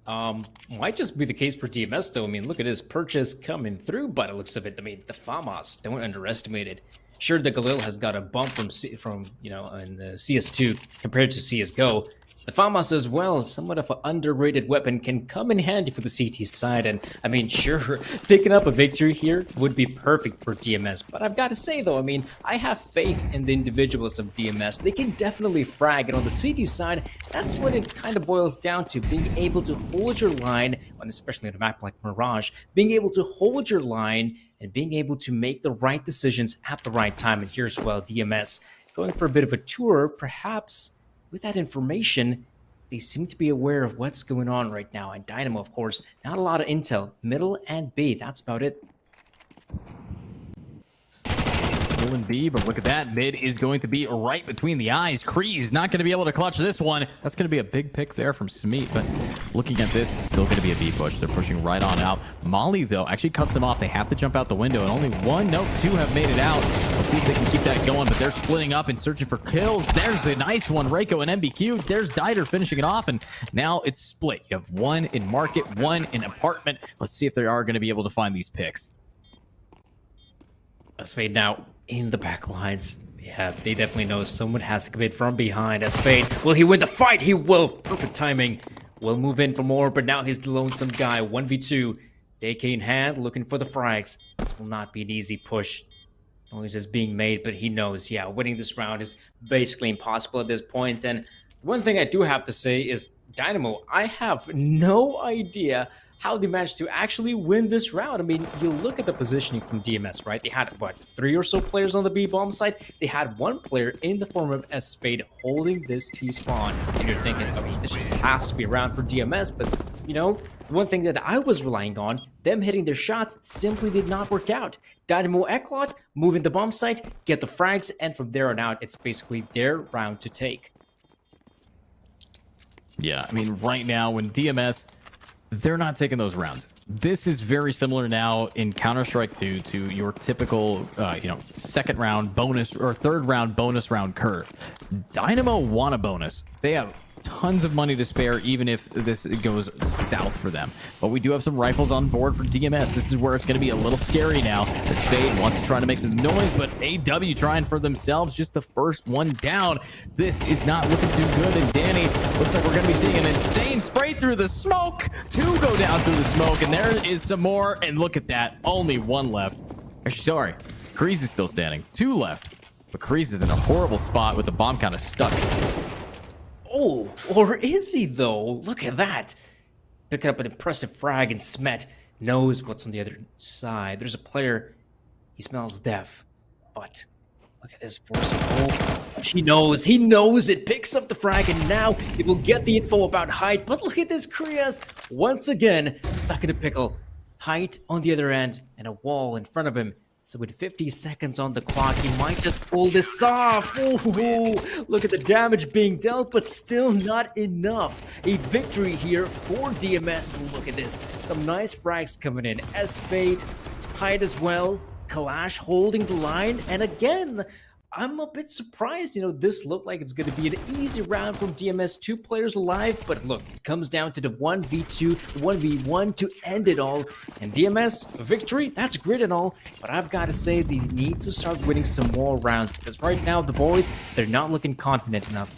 Might just be the case for DMS, though. I mean, look at this purchase coming through by the looks of it. I mean, the FAMAS, don't underestimate it. Sure, the Galil has got a bump from you know, in CS2 compared to CSGO. The FAMAS as well, somewhat of an underrated weapon, can come in handy for the CT side. And I mean, sure, picking up a victory here would be perfect for DMS. But I've got to say though, I mean, I have faith in the individuals of DMS. They can definitely frag. And on the CT side, that's what it kind of boils down to, being able to hold your line, and especially on a map like Mirage, being able to hold your line and being able to make the right decisions at the right time. And here's, well, DMS going for a bit of a tour. Perhaps with that information, they seem to be aware of what's going on right now. And Dynamo, of course, not a lot of intel. Middle and B, that's about it. Middle and B, but look at that. Mid is going to be right between the eyes. Kreese not going to be able to clutch this one. That's going to be a big pick there from Smeet. But looking at this, it's still going to be a B push. They're pushing right on out. Molly, though, actually cuts them off. They have to jump out the window. And only 2 have made it out. Let's see if they can keep that going. But they're splitting up and searching for kills. There's the nice one. Reiko and MBQ. There's Dieter finishing it off. And now it's split. You have 1 in market, 1 in apartment. Let's see if they are going to be able to find these picks. As Fade now in the back lines. Yeah, they definitely know someone has to commit from behind. As Fade, will he win the fight? He will. Perfect timing. Will move in for more, but now he's the lonesome guy. 1v2. AK in hand, looking for the frags. This will not be an easy push. Noise is being made, but he knows, yeah, winning this round is basically impossible at this point. And one thing I do have to say is, Dynamo, I have no idea how they managed to actually win this round. I mean, you look at the positioning from DMS, right? They had, what, 3 or so players on the B-bomb side? They had 1 player in the form of S-Fade holding this T-spawn. And you're thinking, okay, this just has to be a round for DMS. But, you know, one thing that I was relying on, them hitting their shots, simply did not work out. Dynamo Eclot, move in the bomb site, get the frags, and from there on out, it's basically their round to take. Yeah, I mean, right now, when DMS... they're not taking those rounds. This is very similar now in Counter-Strike 2 to your typical, you know, 2nd round bonus or 3rd round bonus round curve. Dynamo want a bonus. They have tons of money to spare, even if this goes south for them. But we do have some rifles on board for DMS. This is where it's going to be a little scary now. The Fade wants to try to make some noise, but AW trying for themselves, just the first one down. This is not looking too good, and Danny looks like we're going to be seeing an insane spray through the smoke. 2 go down through the smoke, and there is some more, and look at that. Only 1 left. Actually, sorry. Kreese is still standing. 2 left, but Kreese is in a horrible spot with the bomb kind of stuck. Oh, or is he though? Look at that. Pick up an impressive frag, and Smet knows what's on the other side. There's a player, he smells death. But look at this forcing. Oh, he knows it. Picks up the frag, and now it will get the info about height. But look at this, Krias once again stuck in a pickle. Height on the other end, and a wall in front of him. So with 50 seconds on the clock, he might just pull this off. Ooh, look at the damage being dealt, but still not enough. A victory here for DMS. Look at this. Some nice frags coming in. S-Fate, Hyde as well. Kalash holding the line. And again, I'm a bit surprised. This looked like it's going to be an easy round from DMS. 2 players alive, but look, it comes down to the 1v2, the 1v1 to end it all. And DMS, a victory, that's great and all, but I've got to say they need to start winning some more rounds because right now the boys, they're not looking confident enough.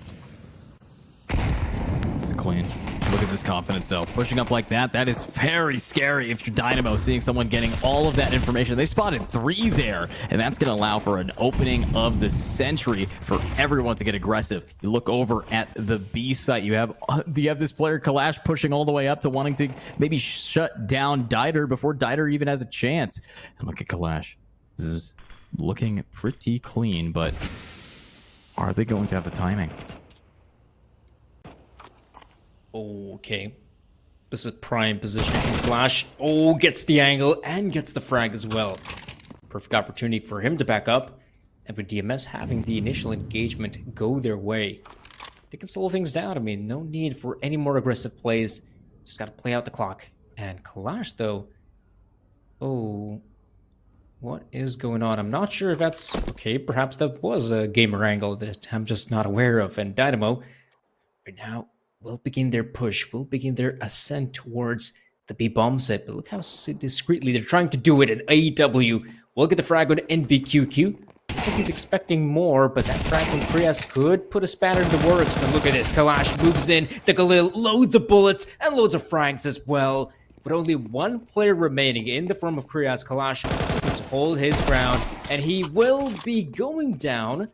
This is clean. Look at this confidence, though. Pushing up like that, that is very scary if you're Dynamo, seeing someone getting all of that information. They spotted 3 there, and that's going to allow for an opening of the century for everyone to get aggressive. You look over at the B site. You have this player, Kalash, pushing all the way up to wanting to maybe shut down Dieter before Dieter even has a chance. And look at Kalash. This is looking pretty clean, but are they going to have the timing? Okay. This is prime positioning from Flash. Oh, gets the angle and gets the frag as well. Perfect opportunity for him to back up. And with DMS having the initial engagement go their way, they can slow things down. I mean, no need for any more aggressive plays. Just got to play out the clock. And Kalash, though. Oh, what is going on? I'm not sure if that's... Okay, perhaps that was a gamer angle that I'm just not aware of. And Dynamo, right now, will begin their push, will begin their ascent towards the B-bomb set. But look how discreetly they're trying to do it in AEW. We'll get the frag on NBQQ. Looks like he's expecting more, but that frag from Krias could put a spanner in the works. And look at this, Kalash moves in, the Galil, loads of bullets, and loads of frags as well. With only 1 player remaining in the form of Krias, Kalash just needs to hold his ground, and he will be going down.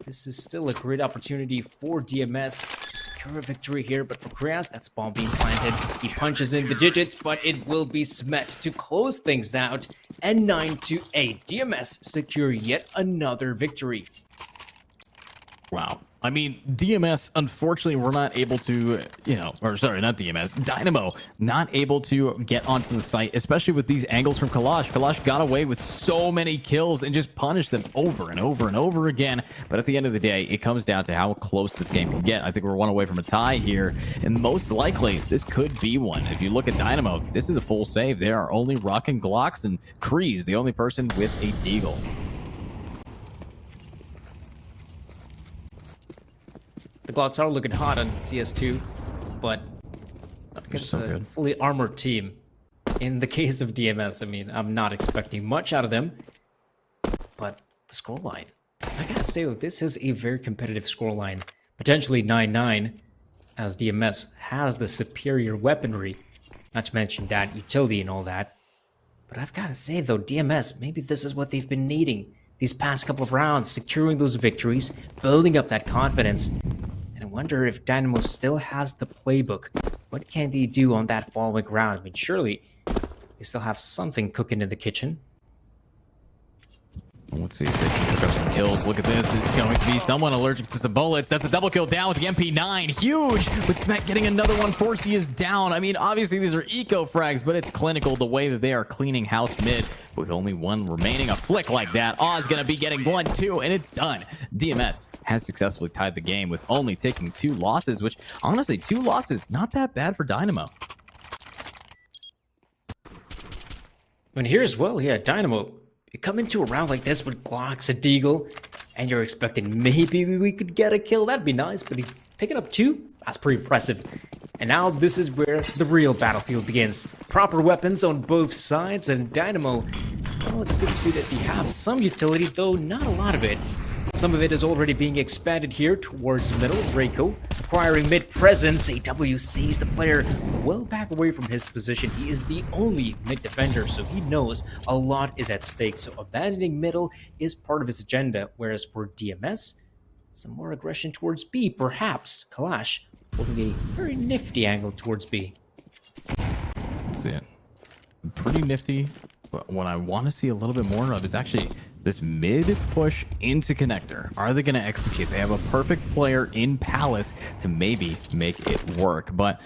This is still a great opportunity for DMS to secure a victory here, but for Krias, that's bomb being planted. He punches in the digits, but it will be Smet to close things out. And 9-8, DMS secure yet another victory. Wow. I mean, DMS, unfortunately, we're not able to, or sorry, not DMS, Dynamo, not able to get onto the site, especially with these angles from Kalash. Kalash got away with so many kills and just punished them over and over and over again. But at the end of the day, it comes down to how close this game can get. I think we're 1 away from a tie here, and most likely, this could be one. If you look at Dynamo, this is a full save. They are only rocking Glocks, and Kree's the only person with a Deagle. The Glocks are looking hot on CS2, but it's a fully armored team. In the case of DMS, I mean, I'm not expecting much out of them, but the scoreline, I gotta say, look, this is a very competitive scoreline. Potentially 9-9, as DMS has the superior weaponry, not to mention that utility and all that. But I've gotta say, though, DMS, maybe this is what they've been needing these past couple of rounds, securing those victories, building up that confidence. And I wonder if Dynamo still has the playbook. What can they do on that following round? I mean, surely they still have something cooking in the kitchen. Let's see if they can pick up some kills. Look at this. It's going to be someone allergic to some bullets. That's a double kill down with the MP9. Huge! With Smet getting another one. Forcey is down. I mean, obviously these are eco frags, but it's clinical the way that they are cleaning house mid. With only 1 remaining. A flick like that. Oz going to be getting 1, 2, and it's done. DMS has successfully tied the game with only taking 2 losses, which honestly, 2 losses, not that bad for Dynamo. And here as well, yeah, Dynamo. You come into a round like this with Glocks, a Deagle, and you're expecting maybe we could get a kill. That'd be nice, but he's picking up 2? That's pretty impressive. And now this is where the real battlefield begins. Proper weapons on both sides, and Dynamo, well, it's good to see that they have some utility, though not a lot of it. Some of it is already being expanded here towards middle. Reiko acquiring mid presence. AW sees the player well back away from his position. He is the only mid defender, so he knows a lot is at stake. So abandoning middle is part of his agenda, whereas for DMS, some more aggression towards B, perhaps. Kalash holding a very nifty angle towards B. Let's see it. Pretty nifty. But what I want to see a little bit more of is actually this mid push into connector. Are they going to execute? They have a perfect player in Palace to maybe make it work. But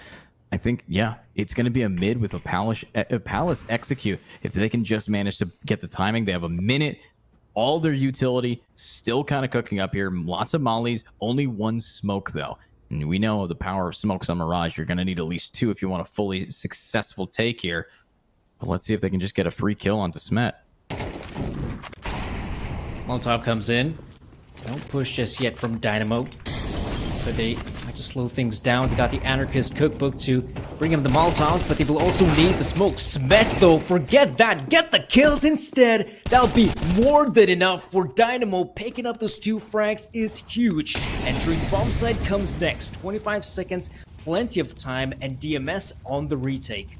I think, yeah, it's going to be a mid with a Palace execute. If they can just manage to get the timing, they have a minute. All their utility still kind of cooking up here. Lots of mollies, only one smoke though. And we know the power of smokes on Mirage. You're going to need at least 2 if you want a fully successful take here. But let's see if they can just get a free kill onto Smet. Molotov comes in. Don't push just yet from Dynamo. So they might just slow things down. They got the Anarchist Cookbook to bring him the Molotovs, but they will also need the smoke. Smet, though, forget that. Get the kills instead. That'll be more than enough for Dynamo. Picking up those 2 frags is huge. Entering bomb site comes next. 25 seconds, plenty of time, and DMS on the retake.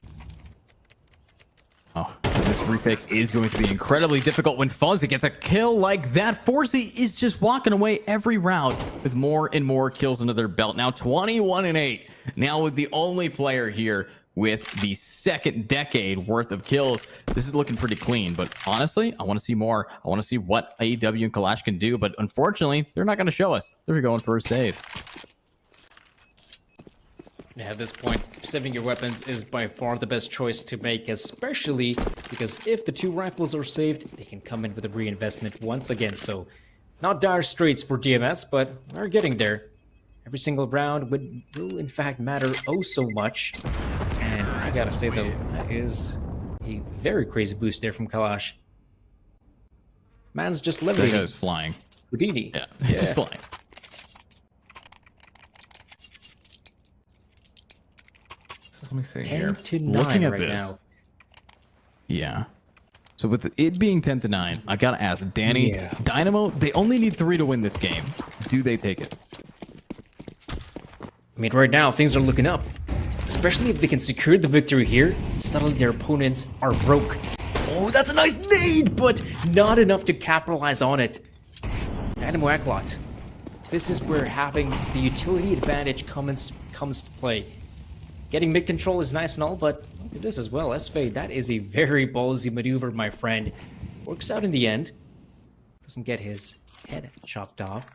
Oh, this retake is going to be incredibly difficult when Fuzzy gets a kill like that. Forzy is just walking away every round with more and more kills under their belt. Now 21-8. Now with the only player here with the 2nd decade worth of kills. This is looking pretty clean, but honestly, I want to see more. I want to see what AEW and Kalash can do, but unfortunately, they're not going to show us. They're going for a save. Yeah, at this point, saving your weapons is by far the best choice to make, especially because if the 2 rifles are saved, they can come in with a reinvestment once again. So, not dire straits for DMS, but we're getting there. Every single round will in fact matter oh so much. And I gotta say though, that is a very crazy boost there from Kalash. Man's just levitating. That guy's flying. Houdini. Yeah, he's flying. Let me see 10 here. to 9 Looking at right this. now. Yeah. So with it being 10 to 9, I gotta ask, Danny, Dynamo, they only need 3 to win this game. Do they take it? I mean, right now, things are looking up. Especially if they can secure the victory here, suddenly their opponents are broke. Oh, that's a nice nade, but not enough to capitalize on it. Dynamo Eclot. This is where having the utility advantage comes to play. Getting mid control is nice and all, but look at this as well. S-Fade, that is a very ballsy maneuver, my friend. Works out in the end. Doesn't get his head chopped off.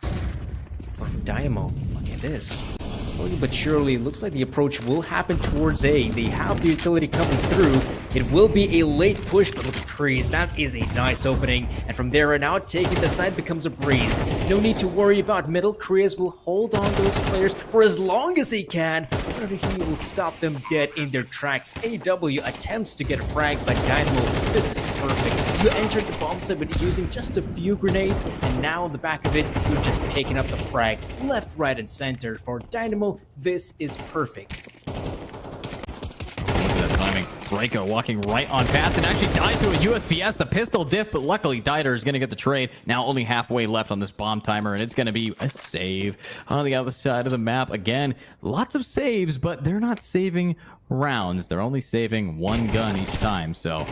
For Dynamo, look at this. Slowly but surely, looks like the approach will happen towards A. They have the utility coming through. It will be a late push, but look at Kreese. That is a nice opening. And from there on out, taking the side becomes a breeze. No need to worry about middle. Kreese will hold on those players for as long as he can. Or he will stop them dead in their tracks. AW attempts to get a frag, but Dynamo, this is perfect. You entered the bomb site with using just a few grenades, and now on the back of it, you're just picking up the frags left, right, and center. For Dynamo, this is perfect. That timing. Draco walking right on past and actually died to a USPS, the pistol diff, but luckily Dieter is going to get the trade. Now only halfway left on this bomb timer, and it's going to be a save on the other side of the map. Again, lots of saves, but they're not saving rounds. They're only saving 1 gun each time, so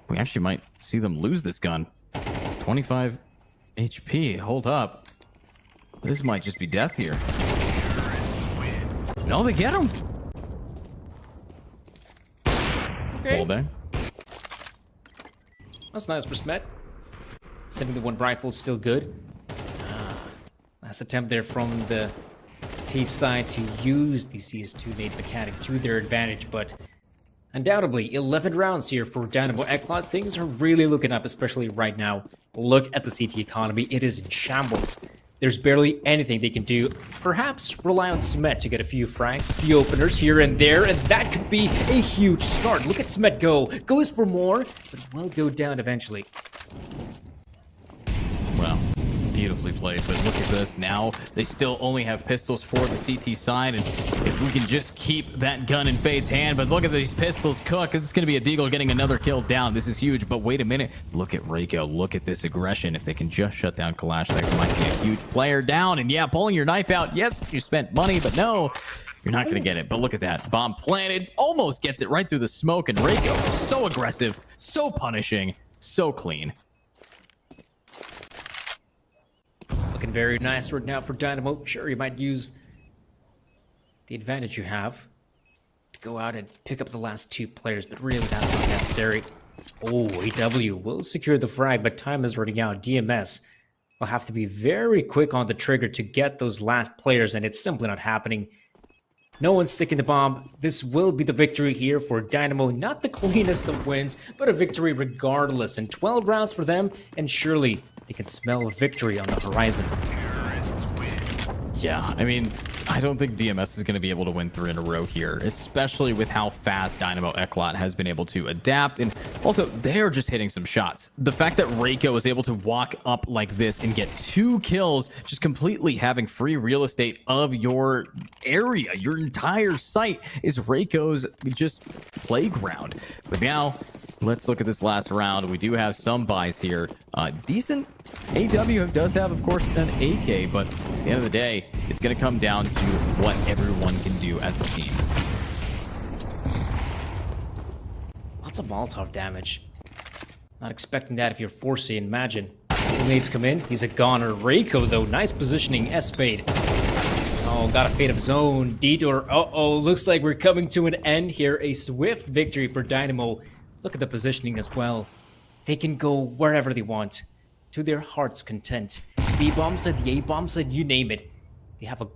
we actually might see them lose this gun. 25 HP. Hold up. This might just be death here. No, they get him. Okay. Hold there. That's nice for Smet. Saving the 1 rifle is still good. Last attempt there from the T side to use the CS2 nade mechanic to their advantage, but undoubtedly 11 rounds here for Dynamo Eclot. Things are really looking up, especially right now. Look at the CT economy. It is in shambles. There's barely anything they can do. Perhaps rely on Smet to get a few frags, a few openers here and there, and that could be a huge start. Look at Smet go. Goes for more, but will go down eventually. Well, beautifully played, but look at this. Now they still only have pistols for the CT side, and if we can just keep that gun in Fade's hand, but look at these pistols cook. It's going to be a Deagle getting another kill down. This is huge, but wait a minute. Look at Reiko. Look at this aggression. If they can just shut down Kalash, that might be a huge player down. And yeah, pulling your knife out. Yes, you spent money, but no, you're not going to get it. But look at that. Bomb planted. Almost gets it right through the smoke, and Reiko, so aggressive, so punishing, so clean. Looking very nice right now for Dynamo. Sure, you might use the advantage you have to go out and pick up the last 2 players, but really that's not necessary. Oh, AW will secure the frag, but time is running out. DMS will have to be very quick on the trigger to get those last players, and it's simply not happening. No one's sticking the bomb. This will be the victory here for Dynamo. Not the cleanest of wins, but a victory regardless. And 12 rounds for them, and surely they can smell victory on the horizon. Yeah, I mean, I don't think DMS is going to be able to win 3 in a row here, especially with how fast Dynamo Eclot has been able to adapt. And also, they're just hitting some shots. The fact that Reiko is able to walk up like this and get 2 kills, just completely having free real estate of your area, your entire site, is Reiko's just playground. But now, let's look at this last round. We do have some buys here. Decent AW does have, of course, an AK, but at the end of the day, it's going to come down to what everyone can do as a team. Lots of Molotov damage. Not expecting that if you're 4C, imagine. Grenades come in, he's a goner. Reiko, though, nice positioning. S-Fade. Oh, got a fade of his own. Detour. Uh-oh, looks like we're coming to an end here. A swift victory for Dynamo. Look at the positioning as well. They can go wherever they want, to their heart's content. B-bomb said, the A-bomb said, you name it. They have a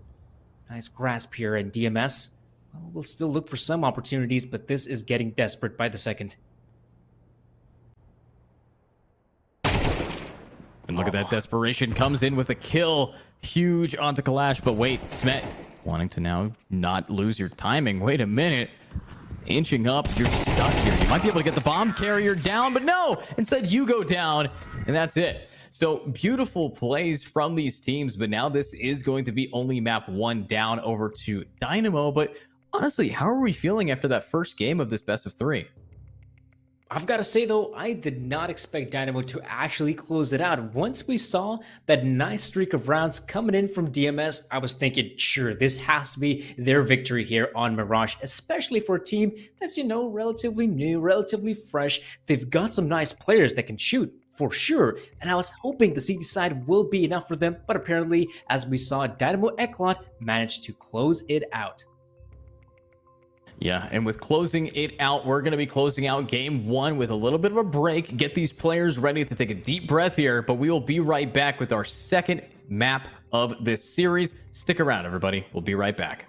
nice grasp here, and DMS, well, we'll still look for some opportunities, but this is getting desperate by the second. And look at that desperation. Comes in with a kill. Huge onto Kalash, but wait, Smet wanting to now not lose your timing. Wait a minute. Inching up, you're stuck here. You might be able to get the bomb carrier down, but no! Instead, you go down, and that's it. So, beautiful plays from these teams, but now this is going to be only map 1 down over to Dynamo. But honestly, how are we feeling after that first game of this best of 3? I've got to say, though, I did not expect Dynamo to actually close it out. Once we saw that nice streak of rounds coming in from DMS, I was thinking, sure, this has to be their victory here on Mirage, especially for a team that's, you know, relatively new, relatively fresh. They've got some nice players that can shoot, for sure, and I was hoping the CT side will be enough for them, but apparently, as we saw, Dynamo Eclot managed to close it out. Yeah, and with closing it out, we're going to be closing out game 1 with a little bit of a break. Get these players ready to take a deep breath here, but we will be right back with our second map of this series. Stick around, everybody. We'll be right back.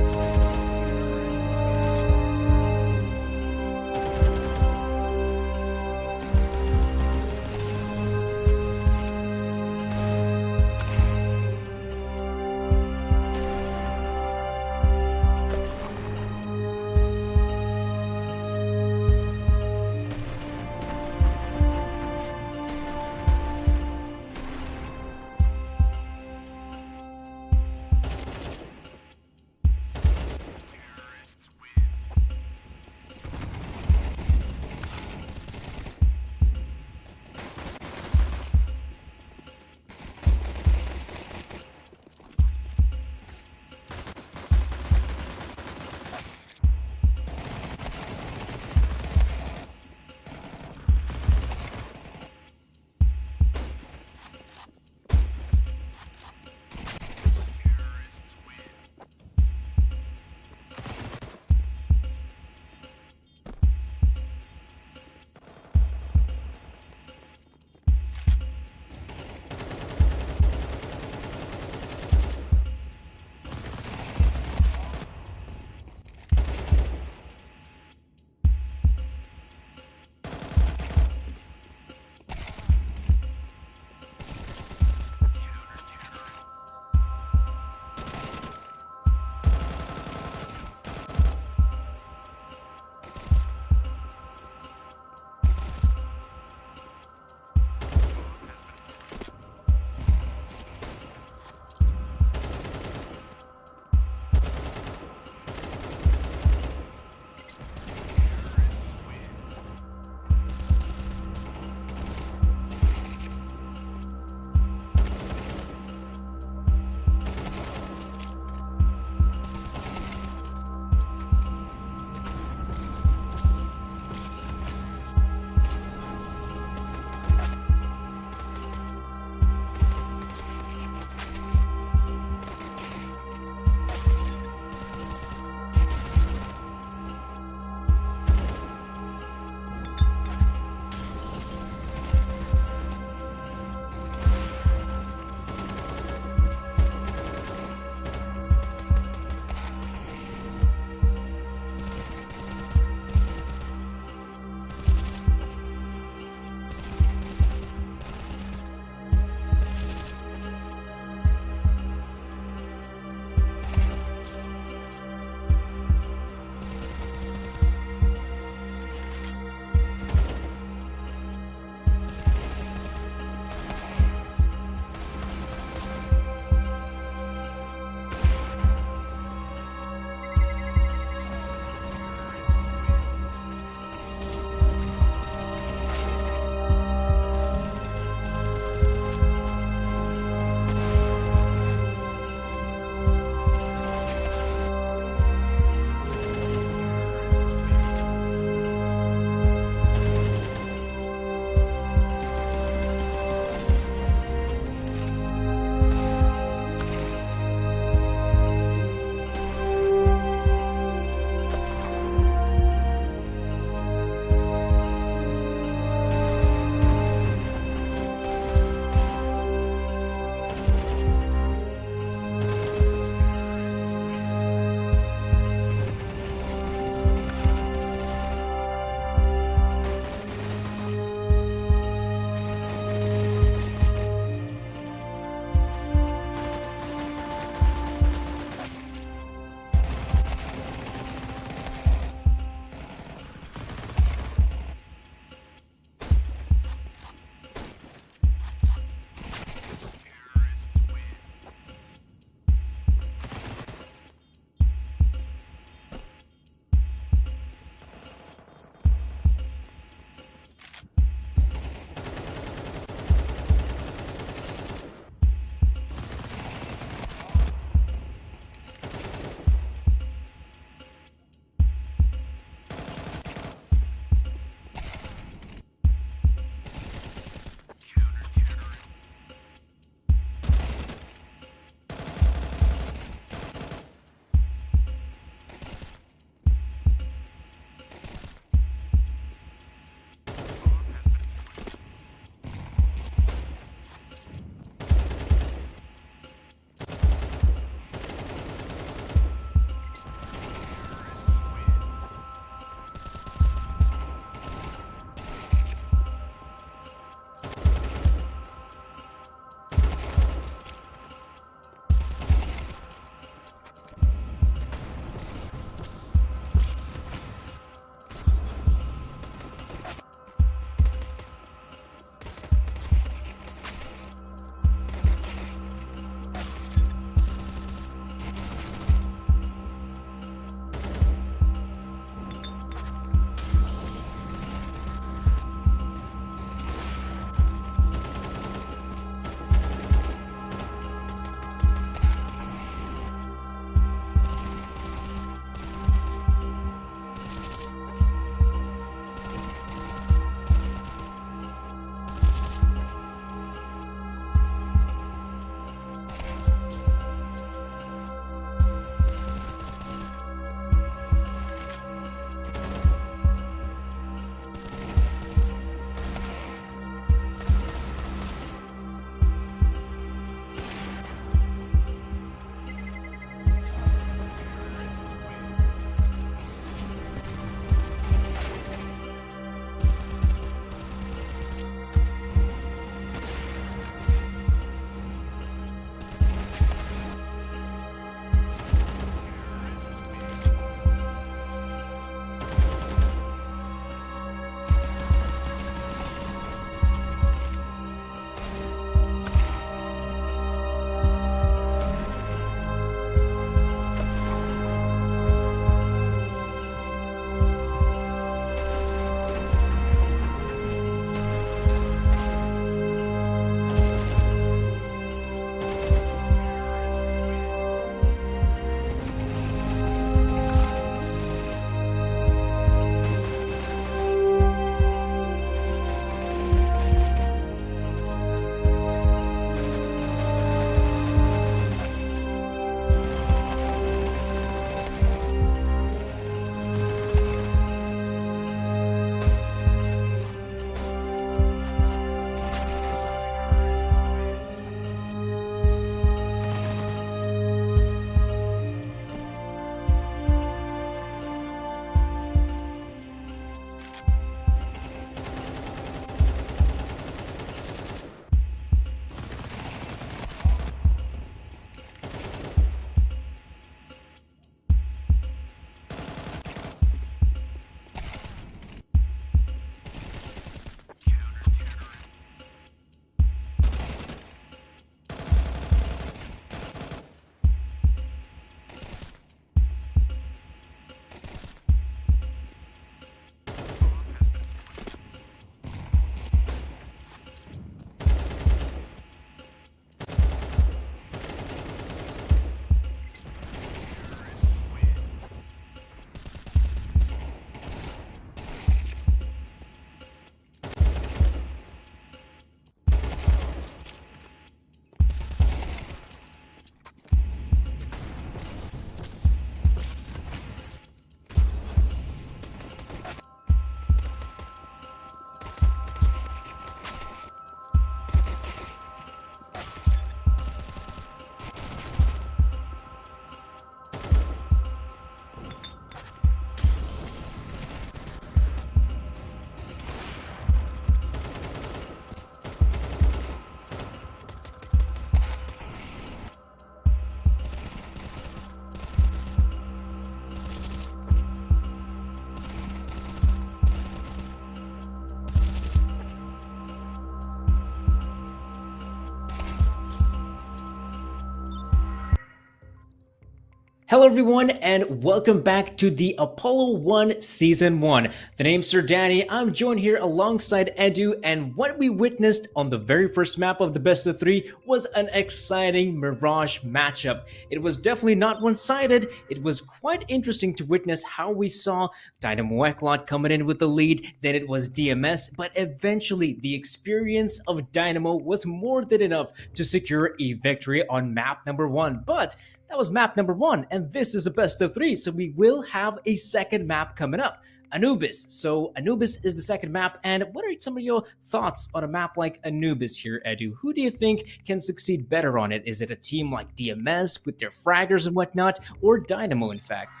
Hello everyone and welcome back to the Apollo 1 Season 1. The name's Sir Danny, I'm joined here alongside Edu, and what we witnessed on the very first map of the best of 3 was an exciting Mirage matchup. It was definitely not one-sided, it was quite interesting to witness how we saw Dynamo Eclot coming in with the lead, then it was DMS, but eventually the experience of Dynamo was more than enough to secure a victory on map number 1. But that was map number 1, and this is a best of 3, so we will have a second map coming up, Anubis. So Anubis is the second map, and what are some of your thoughts on a map like Anubis here, Edu? Who do you think can succeed better on it? Is it a team like DMS with their fraggers and whatnot, or Dynamo in fact?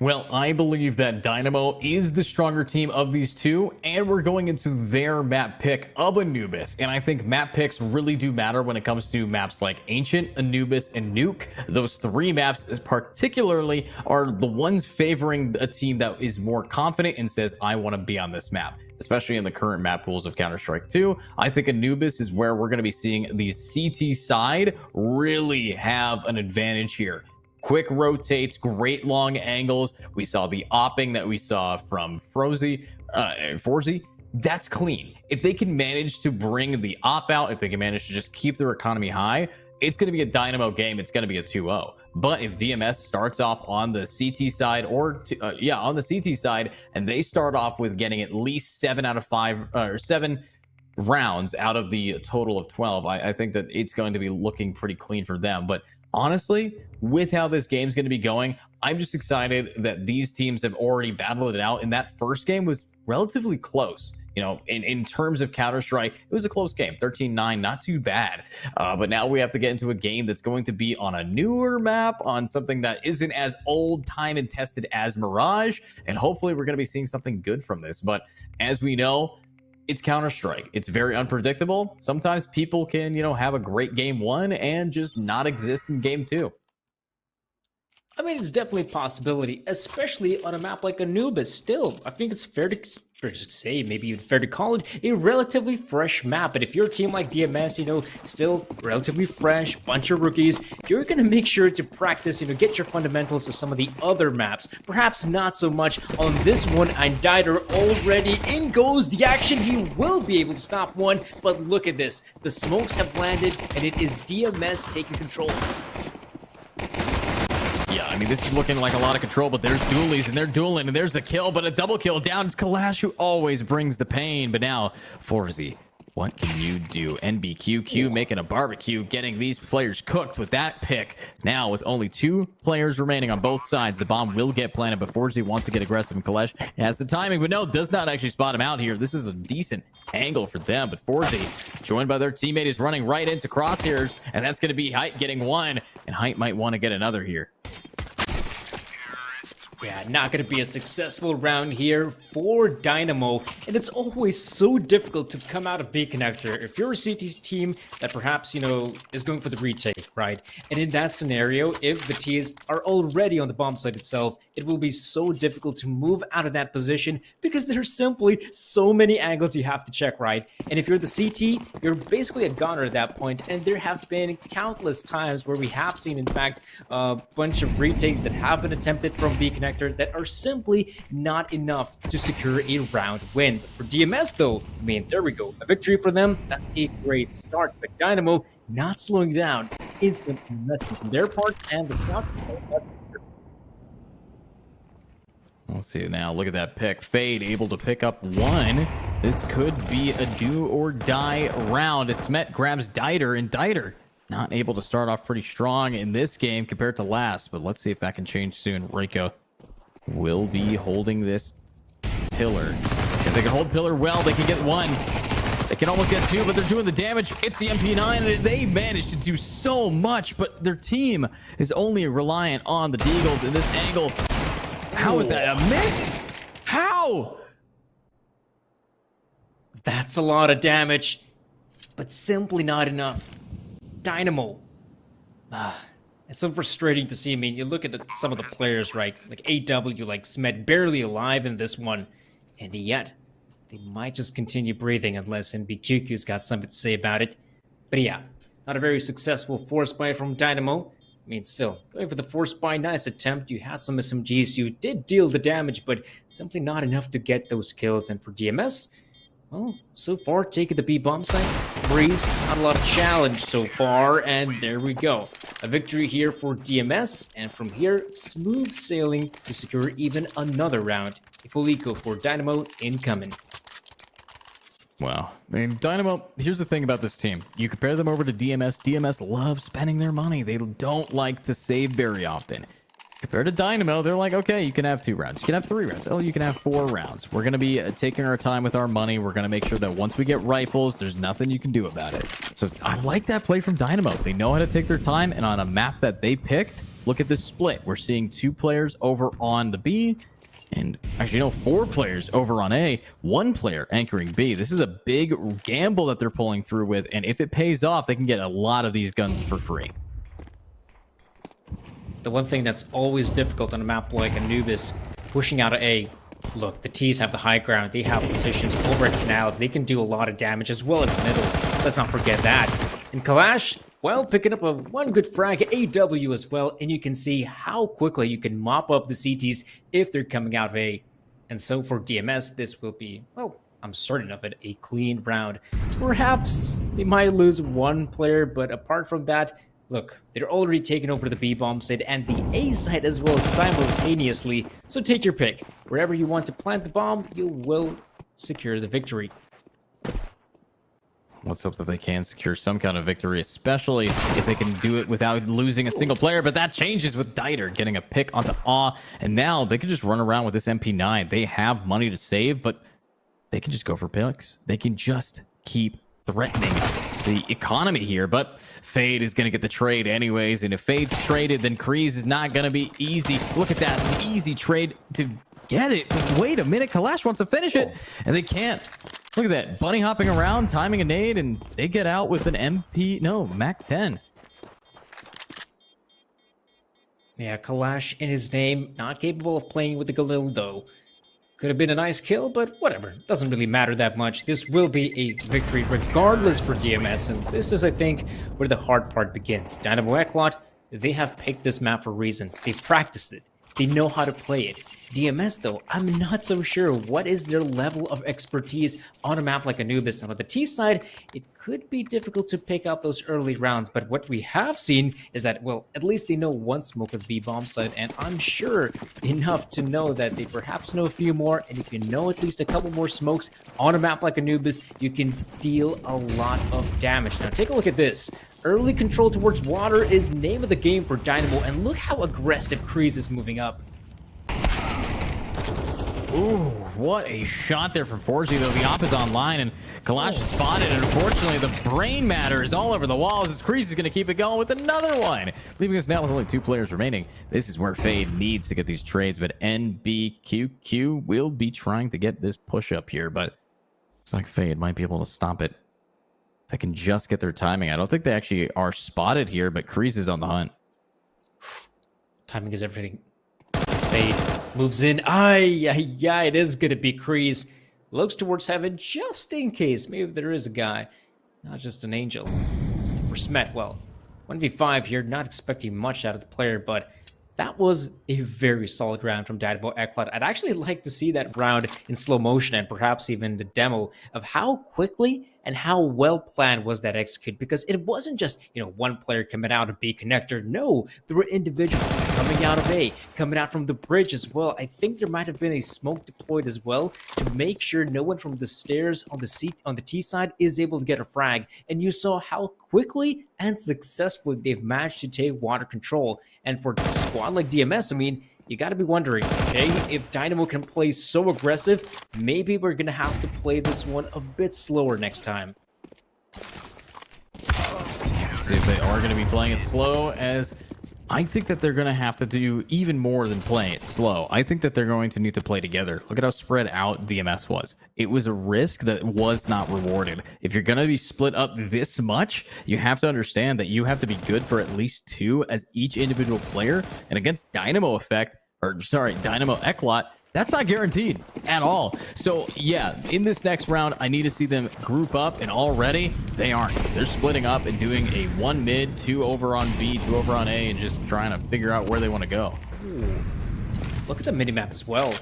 Well, I believe that Dynamo is the stronger team of these two, and we're going into their map pick of Anubis. And I think map picks really do matter when it comes to maps like Ancient, Anubis, and Nuke. Those three maps particularly are the ones favoring a team that is more confident and says, I want to be on this map. Especially in the current map pools of Counter-Strike 2. I think Anubis is where we're going to be seeing the CT side really have an advantage here. Quick rotates, great long angles. We saw the opping that we saw from Forzy. That's clean. If they can manage to bring the op out, if they can manage to just keep their economy high, it's going to be a Dynamo game. It's going to be a 2-0. But if DMS starts off on the CT side on the CT side, and they start off with getting at least 7 rounds out of the total of 12, I think that it's going to be looking pretty clean for them. But honestly, with how this game's going to be going, I'm just excited that these teams have already battled it out. And that first game was relatively close. You know, in terms of Counter-Strike, it was a close game, 13-9, not too bad. But now we have to get into a game that's going to be on a newer map, on something that isn't as old, time and tested as Mirage. And hopefully we're going to be seeing something good from this. But as we know, it's Counter-Strike. It's very unpredictable. Sometimes people can, have a great game 1 and just not exist in game 2. I mean, it's definitely a possibility, especially on a map like Anubis. Still, I think it's fair to say, maybe even fair to call it a relatively fresh map. But if you're a team like DMS, still relatively fresh, bunch of rookies, you're going to make sure to practice, get your fundamentals of some of the other maps. Perhaps not so much on this one. And Dieter already in goes the action. He will be able to stop one. But look at this. The smokes have landed, and it is DMS taking control. Yeah, I mean, this is looking like a lot of control, but there's dualies, and they're dueling, and there's a kill, but a double kill down. It's Kalash who always brings the pain, but now, Forzy, what can you do? NBQQ making a barbecue, getting these players cooked with that pick. Now, with only 2 players remaining on both sides, the bomb will get planted, but Forzy wants to get aggressive, and Kalash has the timing, but no, does not actually spot him out here. This is a decent angle for them, but Forzy, joined by their teammate, is running right into crosshairs, and that's going to be Height getting one, and Height might want to get another here. Yeah, not going to be a successful round here for Dynamo, and it's always so difficult to come out of B connector if you're a CT team that perhaps, is going for the retake, right? And in that scenario, if the Ts are already on the bomb site itself, it will be so difficult to move out of that position because there's simply so many angles you have to check, right? And if you're the CT, you're basically a goner at that point, and there have been countless times where we have seen, in fact, a bunch of retakes that have been attempted from B connector that are simply not enough to secure a round win. But for DMS though, I mean, there we go. A victory for them, that's a great start. But Dynamo not slowing down. Instant investment from their part, and the scout. Let's see now. Look at that pick. Fade able to pick up 1. This could be a do or die round. Smet grabs Dieter, and Dieter not able to start off pretty strong in this game compared to last, but let's see if that can change soon. Reiko will be holding this pillar. If they can hold pillar well, they can get 1. They can almost get 2, but they're doing the damage. It's the MP9, and they managed to do so much, but their team is only reliant on the Deagles in this angle. How is that a miss? How? That's a lot of damage, but simply not enough. Dynamo. It's so frustrating to see. I mean, you look at some of the players, right? Like AW, like Smet, barely alive in this one. And yet, they might just continue breathing unless NBQQ's got something to say about it. But yeah, not a very successful force play from Dynamo. I mean, still, going for the force buy, nice attempt. You had some SMGs, you did deal the damage, but simply not enough to get those kills. And for DMS, well, so far, taking the B bomb site, Breeze, not a lot of challenge so far, and there we go. A victory here for DMS, and from here, smooth sailing to secure even another round. A full eco for Dynamo incoming. Wow. I mean, Dynamo, here's the thing about this team. You compare them over to DMS. DMS loves spending their money. They don't like to save very often. Compared to Dynamo, they're like, okay, you can have 2 rounds. You can have 3 rounds. Oh, you can have 4 rounds. We're going to be taking our time with our money. We're going to make sure that once we get rifles, there's nothing you can do about it. So I like that play from Dynamo. They know how to take their time. And on a map that they picked, look at this split. We're seeing 2 players over on the B. And actually, no, 4 players over on A, 1 player anchoring B. This is a big gamble that they're pulling through with. And if it pays off, they can get a lot of these guns for free. The one thing that's always difficult on a map like Anubis, pushing out of A. Look, the T's have the high ground. They have positions over at canals. They can do a lot of damage as well as middle. Let's not forget that. And Kalash, well, picking up one good frag, AW as well, and you can see how quickly you can mop up the CTs if they're coming out of A. And so for DMS, this will be, well, I'm certain of it, a clean round. Perhaps they might lose 1 player, but apart from that, look, they're already taking over the B bomb site and the A site as well simultaneously, so take your pick. Wherever you want to plant the bomb, you will secure the victory. Let's hope that they can secure some kind of victory, especially if they can do it without losing a single player. But that changes with Dieter getting a pick onto Awe. And now they can just run around with this MP9. They have money to save, but they can just go for picks. They can just keep threatening the economy here. But Fade is going to get the trade anyways. And if Fade's traded, then Kreese is not going to be easy. Look at that. Easy trade to get it. But wait a minute. Kalash wants to finish it, and they can't. Look at that. Bunny hopping around, timing a nade, and they get out with an Mac 10. Yeah, Kalash in his name, not capable of playing with the Galil though. Could have been a nice kill, but whatever. Doesn't really matter that much. This will be a victory regardless for DMS, and this is, I think, where the hard part begins. Dynamo Eclot, they have picked this map for a reason. They've practiced it. They know how to play it. DMS, though, I'm not so sure what is their level of expertise on a map like Anubis. And on the T side, it could be difficult to pick out those early rounds, but what we have seen is that, well, at least they know one smoke of B bomb site, and I'm sure enough to know that they perhaps know a few more, and if you know at least a couple more smokes on a map like Anubis, you can deal a lot of damage. Now, take a look at this. Early control towards water is name of the game for Dynamo, and look how aggressive Kreese is moving up. Ooh, what a shot there from Forgy, though. The op is online, and Kalash is spotted, and unfortunately, the brain matter is all over the walls as Kreese is going to keep it going with another one, leaving us now with only 2 players remaining. This is where Fade needs to get these trades, but NBQQ will be trying to get this push up here, but looks like Fade might be able to stop it. If they can just get their timing. I don't think they actually are spotted here, but Kreese is on the hunt. Timing is everything. Fade moves in. Yeah, it is going to be Kreese. Looks towards heaven just in case. Maybe there is a guy, not just an angel. And for Smet, well, 1v5 here, not expecting much out of the player, but that was a very solid round from Dynamo Eclot. I'd actually like to see that round in slow motion and perhaps even the demo of how quickly and how well planned was that execute, because it wasn't just, one player coming out of B connector. No, there were individuals coming out of A, coming out from the bridge as well. I think there might have been a smoke deployed as well to make sure no one from the stairs on the T side is able to get a frag. And you saw how quickly and successfully they've managed to take water control. And for a squad like DMS, I mean, you got to be wondering, okay, if Dynamo can play so aggressive, maybe we're going to have to play this one a bit slower next time. See if they are going to be playing it slow, as I think that they're going to have to do even more than playing it slow. I think that they're going to need to play together. Look at how spread out DMS was. It was a risk that was not rewarded. If you're going to be split up this much, you have to understand that you have to be good for at least 2 as each individual player. And against Dynamo Eclot, That's not guaranteed at all. So yeah, in this next round, I need to see them group up, and already they aren't. They're splitting up and doing a 1 mid, 2 over on B, 2 over on A, and just trying to figure out where they want to go. Ooh. Look at the minimap as well.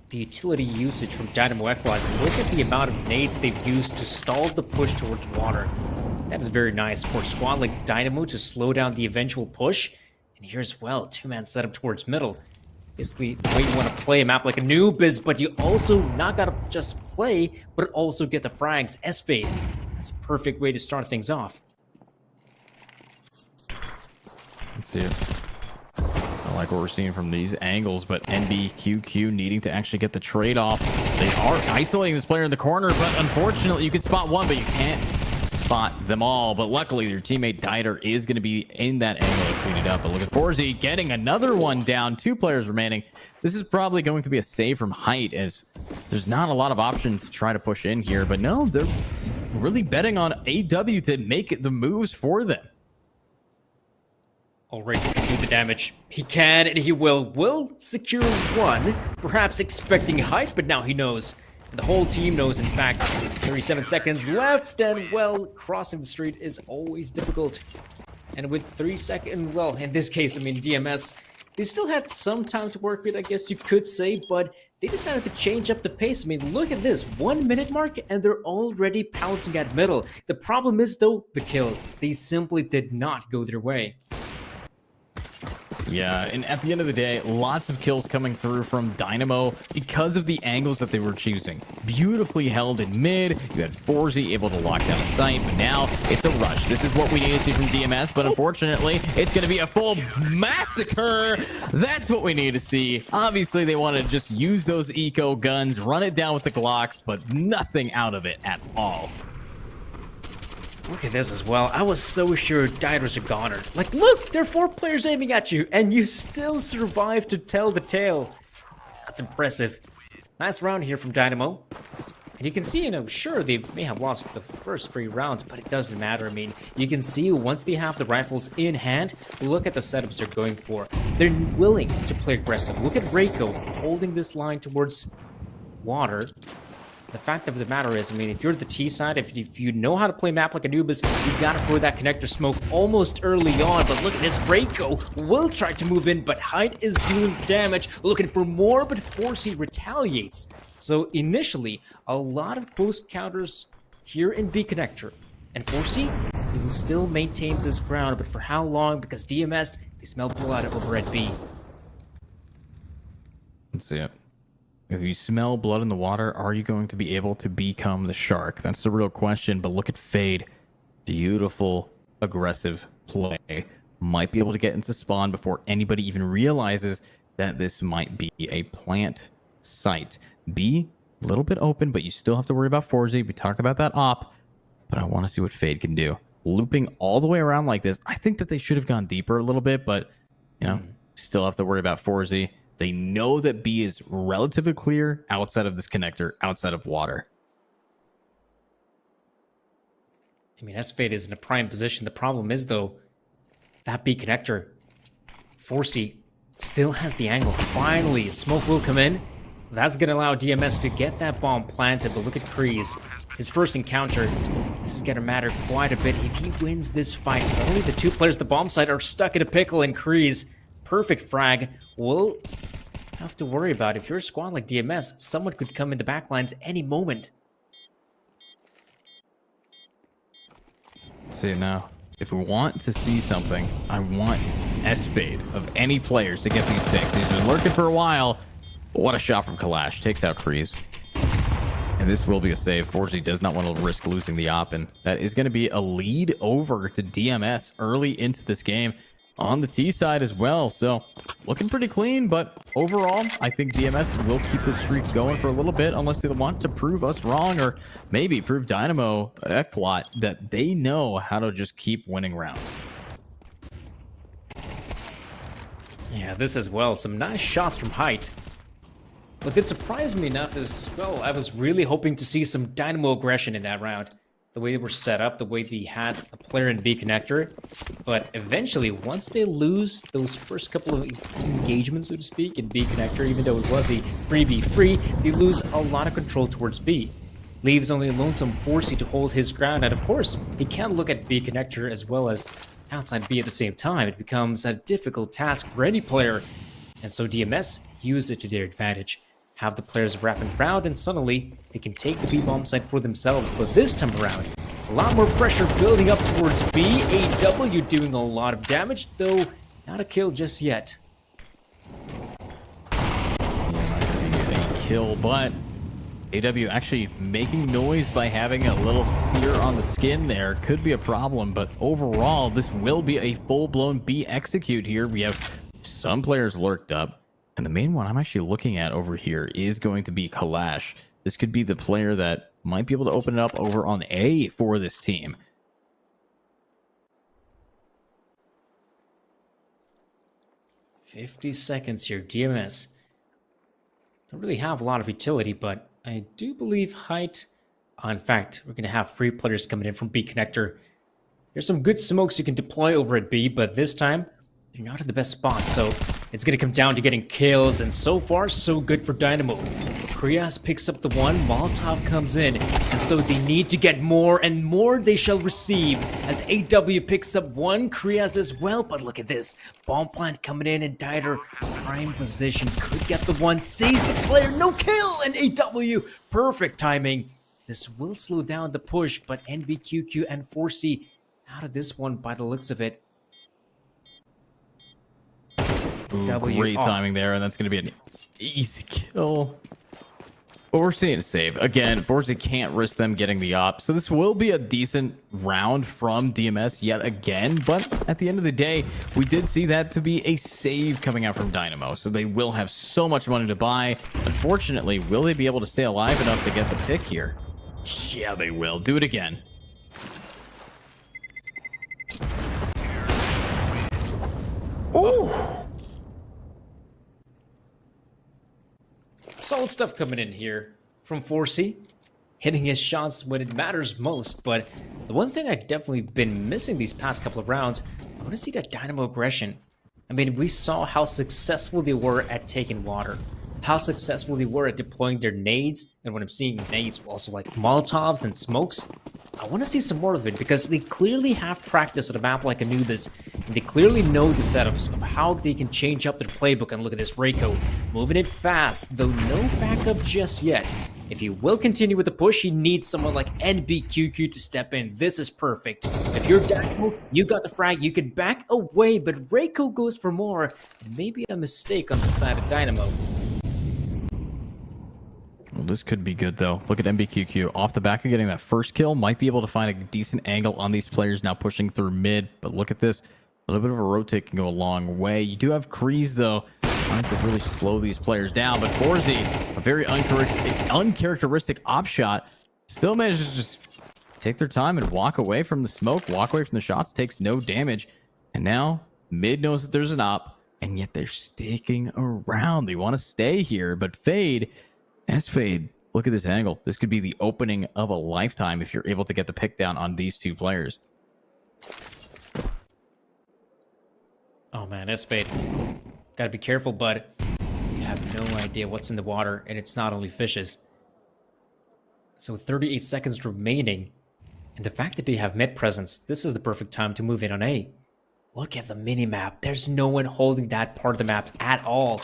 The utility usage from Dynamo Eclot. Look at the amount of nades they've used to stall the push towards water. That is very nice for a squad like Dynamo to slow down the eventual push. And here as well, 2-man setup towards middle. Basically, the way you want to play a map like a noob is, but you also not gotta just play, but also get the frags. S-Fade. That's a perfect way to start things off. Let's see it. I like what we're seeing from these angles, but NBQQ needing to actually get the trade off. They are isolating this player in the corner, but unfortunately, you can spot one, but you can't spot them all. But luckily, your teammate Dieter is going to be in that angle to clean it up. But look at Forzy getting another one down. 2 players remaining. This is probably going to be a save from height, as there's not a lot of options to try to push in here. But no, they're really betting on AW to make the moves for them. Already can do the damage. He can and he will secure one, perhaps expecting height, but now he knows. The whole team knows, in fact. 37 seconds left, and well, crossing the street is always difficult. And with 3 seconds, well, in this case, I mean, DMS, they still had some time to work with, I guess you could say, but they decided to change up the pace. I mean, look at this, 1 minute mark, and they're already pouncing at middle. The problem is, though, the kills. They simply did not go their way. Yeah, and at the end of the day, lots of kills coming through from Dynamo because of the angles that they were choosing. Beautifully held in mid. You had Forzy able to lock down a sight, but now it's a rush. This is what we need to see from DMS, but unfortunately, it's going to be a full massacre. That's what we need to see. Obviously, they want to just use those eco guns, run it down with the Glocks, but nothing out of it at all. Look at this as well. I was so sure Dieter's a goner. Like, look, there are 4 players aiming at you, and you still survived to tell the tale. That's impressive. Nice round here from Dynamo. And you can see, sure, they may have lost the first 3 rounds, but it doesn't matter. I mean, you can see once they have the rifles in hand, look at the setups they're going for. They're willing to play aggressive. Look at Reiko holding this line towards water. The fact of the matter is, I mean, if you're the T side, if you know how to play map like Anubis, you gotta throw that connector smoke almost early on. But look at this, Reiko will try to move in, but Height is doing damage, looking for more, but Forzy retaliates. So initially, a lot of close counters here in B connector. And Forzy, he will still maintain this ground, but for how long? Because DMS, they smell blood over at B. Let's see it. If you smell blood in the water, are you going to be able to become the shark? That's the real question. But look at Fade. Beautiful, aggressive play. Might be able to get into spawn before anybody even realizes that this might be a plant site. B, a little bit open, but you still have to worry about Forzy. We talked about that op, but I want to see what Fade can do. Looping all the way around like this, I think that they should have gone deeper a little bit, but, still have to worry about Forzy. They know that B is relatively clear outside of this connector, outside of water. I mean, S-Fade is in a prime position. The problem is, though, that B connector, Forzy still has the angle. Finally, smoke will come in. That's going to allow DMS to get that bomb planted. But look at Kreese. His first encounter. This is going to matter quite a bit. If he wins this fight, suddenly the 2 players at the bomb site are stuck in a pickle, and Kreese, perfect frag, will have to worry about. If you're a squad like DMS, someone could come in the backlines any moment. See now, if we want to see something, I want S-Fade of any players to get these picks. He's been lurking for a while. But what a shot from Kalash. Takes out Kreese. And this will be a save. Forzy does not want to risk losing the op, and that is going to be a lead over to DMS early into this game on the T side as well. So looking pretty clean, but overall, I think DMS will keep this streak going for a little bit unless they want to prove us wrong, or maybe prove Dynamo Eclot that they know how to just keep winning rounds. Yeah, this as well. Some nice shots from Height. What did surprise me enough is, well, I was really hoping to see some Dynamo aggression in that round. the way they were set up, the way they had a player in B connector. But eventually, once they lose those first couple of engagements, so to speak, in B connector, even though it was a 3v3, they lose a lot of control towards B. Leaves only lonesome Forsey to hold his ground, and of course, he can't look at B connector as well as outside B at the same time. It becomes a difficult task for any player, and so DMS use it to their advantage. Have the players wrapping around, and suddenly they can take the B bomb site for themselves. But this time around, a lot more pressure building up towards B. AW doing a lot of damage, though not a kill just yet. A kill, but AW actually making noise by having a little sear on the skin there. Could be a problem, but overall, this will be a full-blown B execute here. We have some players lurked up, and the main one I'm actually looking at over here is going to be Kalash. This could be the player that might be able to open it up over on A for this team. "50 seconds here, DMS. Don't really have a lot of utility, but I do believe height. In fact, we're going to have 3 players coming in from B connector. There's some good smokes you can deploy over at B, but this time, they're not in the best spot, so it's going to come down to getting kills, and so far, so good for Dynamo. Krias picks up the one, Molotov comes in, and so they need to get more, and more they shall receive, as AW picks up one, Krias as well, but look at this. Bomb plant coming in, and Dieter, prime position, could get the one, sees the player, no kill, and AW, perfect timing. This will slow down the push, but NBQQ and Forsey out of this one by the looks of it. Ooh, great timing there, and that's going to be an easy kill. But we're seeing a save. Again, Forsey can't risk them getting the op, so this will be a decent round from DMS yet again, but at the end of the day, we did see that to be a save coming out from Dynamo, so they will have so much money to buy. Unfortunately, will they be able to stay alive enough to get the pick here? Yeah, they will. Do it again. Ooh! Solid stuff coming in here from Forsey, hitting his shots when it matters most, but the one thing I've definitely been missing these past couple of rounds, I want to see that Dynamo aggression. I mean, we saw how successful they were at taking water, how successful they were at deploying their nades, and when I'm seeing nades, also like Molotovs and smokes, I want to see some more of it because they clearly have practice on a map like Anubis, and they clearly know the setups of how they can change up their playbook. And look at this, Reiko moving it fast, though no backup just yet. If he will continue with the push, he needs someone like NBQQ to step in. This is perfect. If you're Dynamo, you got the frag, you can back away, but Reiko goes for more. Maybe a mistake on the side of Dynamo. Well, this could be good, though. Look at MBQQ. Off the back of getting that first kill, might be able to find a decent angle on these players now pushing through mid. But look at this. A little bit of a rotate can go a long way. You do have Kreese, though, trying to really slow these players down. But Forsey, a very uncharacteristic op shot, still manages to just take their time and walk away from the smoke, walk away from the shots, takes no damage. And now mid knows that there's an op, and yet they're sticking around. They want to stay here, but Fade... Fade, look at this angle. This could be the opening of a lifetime if you're able to get the pick down on these 2 players. Oh man, Fade. Gotta be careful, bud. You have no idea what's in the water, and it's not only fishes. So 38 seconds remaining. And the fact that they have mid presence, this is the perfect time to move in on A. Look at the mini-map. There's no one holding that part of the map at all.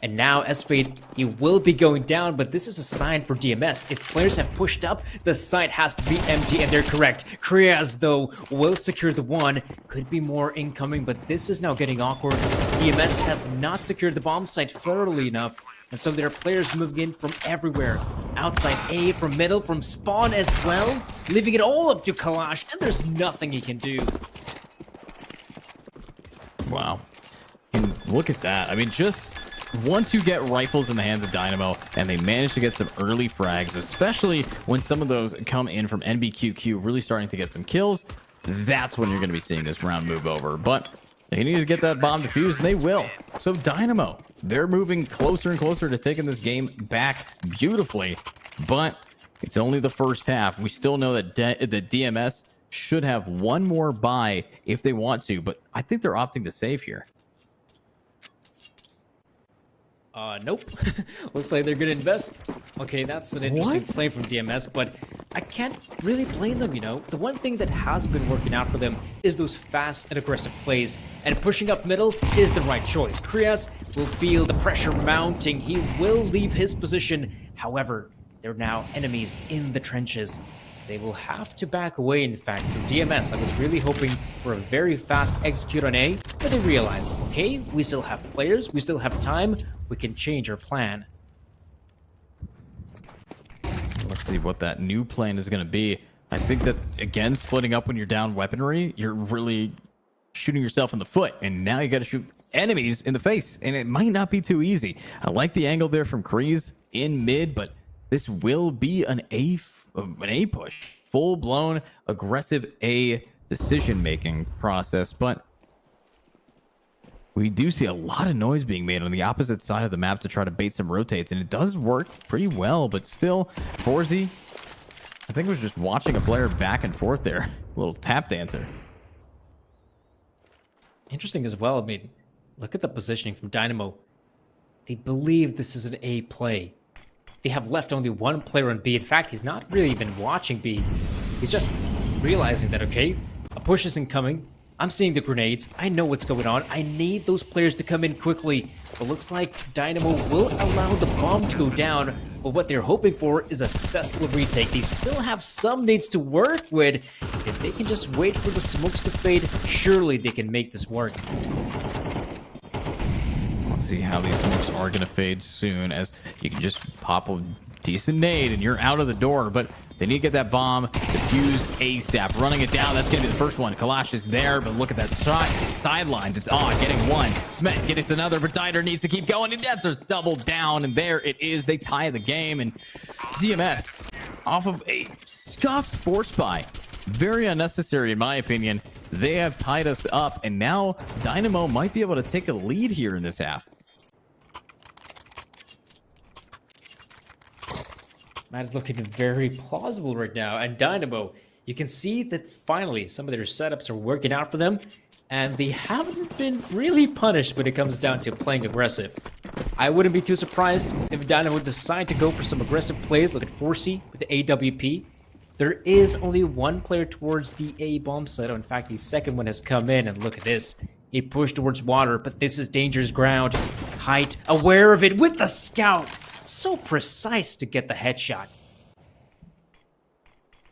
And now, Fade, he will be going down, but this is a sign for DMS. If players have pushed up, the site has to be empty, and they're correct. Krias, though, will secure the one. Could be more incoming, but this is now getting awkward. DMS have not secured the bomb site thoroughly enough, and so there are players moving in from everywhere. Outside A, from middle, from spawn as well, leaving it all up to Kalash, and there's nothing he can do. Wow. And look at that. I mean, just once you get rifles in the hands of Dynamo and they manage to get some early frags, especially when some of those come in from NBQQ really starting to get some kills, that's when you're going to be seeing this round move over. But they need to get that bomb defused, and they will. So Dynamo, they're moving closer and closer to taking this game back beautifully. But It's only the first half. We still know that the DMS should have one more buy if they want to, but I think they're opting to save here. Nope. Looks like they're gonna invest. Okay, that's an interesting What? play from DMS, but I can't really blame them, you know? The one thing that has been working out for them is those fast and aggressive plays, and pushing up middle is the right choice. Krias will feel the pressure mounting. He will leave his position. However, there are now enemies in the trenches. They will have to back away, in fact. So DMS, I was really hoping for a very fast execute on A, but they realize, okay, we still have players, we still have time, we can change our plan. Let's see what that new plan is going to be. I think that, again, splitting up when you're down weaponry, you're really shooting yourself in the foot. And now you got to shoot enemies in the face. And it might not be too easy. I like the angle there from Kreese in mid, but this will be an A push. Full-blown, aggressive A decision-making process. But we do see a lot of noise being made on the opposite side of the map to try to bait some rotates, and it does work pretty well, but still, Forzy, I think, was just watching a player back and forth there. A little tap dancer. Interesting as well, I mean, look at the positioning from Dynamo. They believe this is an A play. They have left only one player on B. In fact, he's not really even watching B. He's just realizing that, okay, a push isn't coming. I'm seeing the grenades. I know what's going on. I need those players to come in quickly. But looks like Dynamo will allow the bomb to go down. But what they're hoping for is a successful retake. They still have some nades to work with. If they can just wait for the smokes to fade, surely they can make this work. Let's see how these smokes are going to fade soon, as you can just pop a decent nade and you're out of the door. But they need to get that bomb defused ASAP. Running it down, that's going to be the first one. Kalash is there, but look at that sidelines. It's on, getting one. Smet getting another, but Diner needs to keep going. And that's a double down, and there it is. They tie the game, and DMS off of a scuffed force buy. Very unnecessary, in my opinion. They have tied us up, and now Dynamo might be able to take a lead here in this half. That is looking very plausible right now. And Dynamo, you can see that finally some of their setups are working out for them, and they haven't been really punished when it comes down to playing aggressive. I wouldn't be too surprised if Dynamo decide to go for some aggressive plays. Look at Forsey with the AWP. There is only one player towards the A bomb site. In fact, the second one has come in, and look at this. A push towards water, but this is dangerous ground. Height, aware of it with the scout. So precise to get the headshot.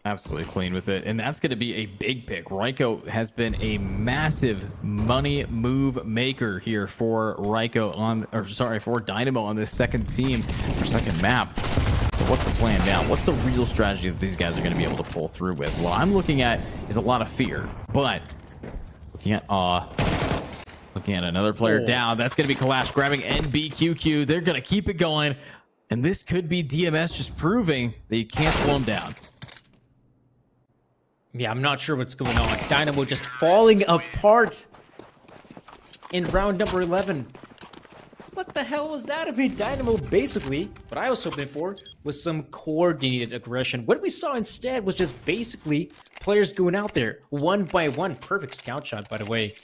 Absolutely clean with it, and that's going to be a big pick. Ryko has been a massive money move maker here for for Dynamo on this second team or second map. So what's the plan now? What's the real strategy that these guys are going to be able to pull through with? What I'm looking at is a lot of fear, but looking at another player down. That's going to be Kalash grabbing NBQQ. They're going to keep it going. And this could be DMS just proving that you can't slow them down. Yeah, I'm not sure what's going on. Dynamo just falling apart in round number 11. What the hell was that? I mean, Dynamo basically, what I was hoping for was some coordinated aggression. What we saw instead was just basically players going out there one by one. Perfect scout shot, by the way.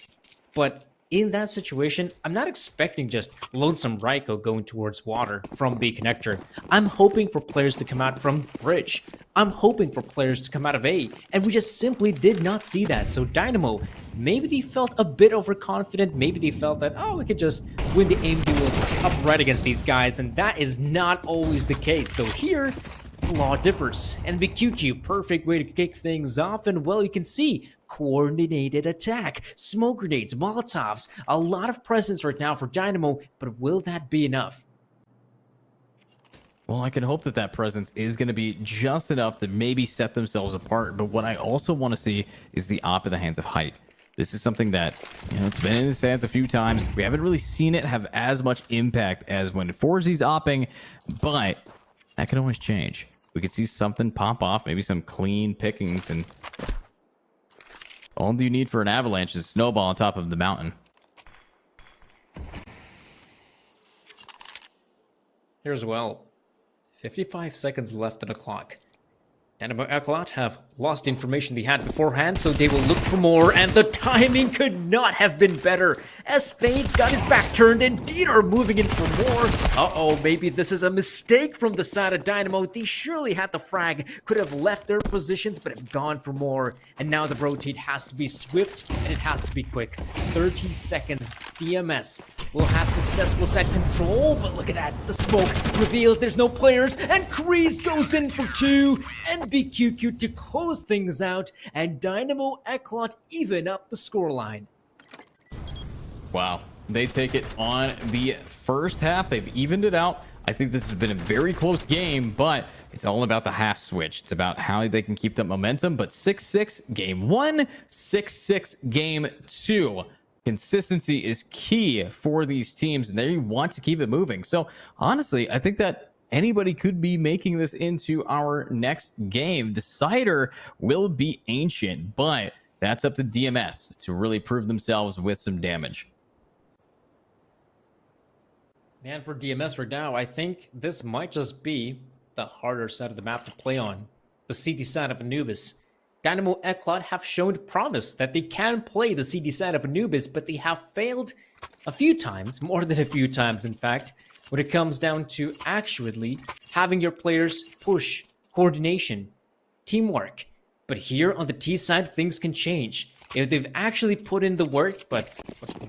But in that situation, I'm not expecting just lonesome Ryko going towards water from B connector. I'm hoping for players to come out from bridge. I'm hoping for players to come out of A, and we just simply did not see that. So Dynamo, maybe they felt a bit overconfident. Maybe they felt that, oh, we could just win the aim duels upright against these guys, and that is not always the case. Though here, law differs. And BQQ, perfect way to kick things off, and well, you can see coordinated attack, smoke grenades, molotovs, a lot of presence right now for Dynamo, but will that be enough? Well, I can hope that that presence is going to be just enough to maybe set themselves apart. But what I also want to see is the op in the hands of height. This is something that, it's been in his hands a few times. We haven't really seen it have as much impact as when Forzie's opping, but that can always change. We could see something pop off, maybe some clean pickings, and all you need for an avalanche is a snowball on top of the mountain. Here's well, 55 seconds left on the clock. Dynamo Eclot have lost information they had beforehand, so they will look for more, and the timing could not have been better, as Fade's got his back turned and Dieter moving in for more. Uh-oh, maybe this is a mistake from the side of Dynamo. They surely had the frag, could have left their positions, but have gone for more. And now the rotate has to be swift, and it has to be quick. 30 seconds, DMS will have successful set control, but look at that, the smoke reveals there's no players, and Kreese goes in for 2, and BQQ to close things out, and Dynamo Eclot even up the scoreline. Wow, they take it on the first half. They've evened it out. I think this has been a very close game, but it's all about the half switch. It's about how they can keep that momentum. But 6-6 game 1, 6-6 game 2. Consistency is key for these teams, and they want to keep it moving. So honestly, I think that anybody could be making this into our next game. Decider will be Ancient, but that's up to DMS to really prove themselves with some damage. Man, for DMS right now, I think this might just be the harder side of the map to play on. The CT side of Anubis. Dynamo Eclot have shown promise that they can play the CT side of Anubis, but they have failed a few times, more than a few times in fact, when it comes down to actually having your players push, coordination, teamwork. But here on the T side, things can change. If they've actually put in the work, but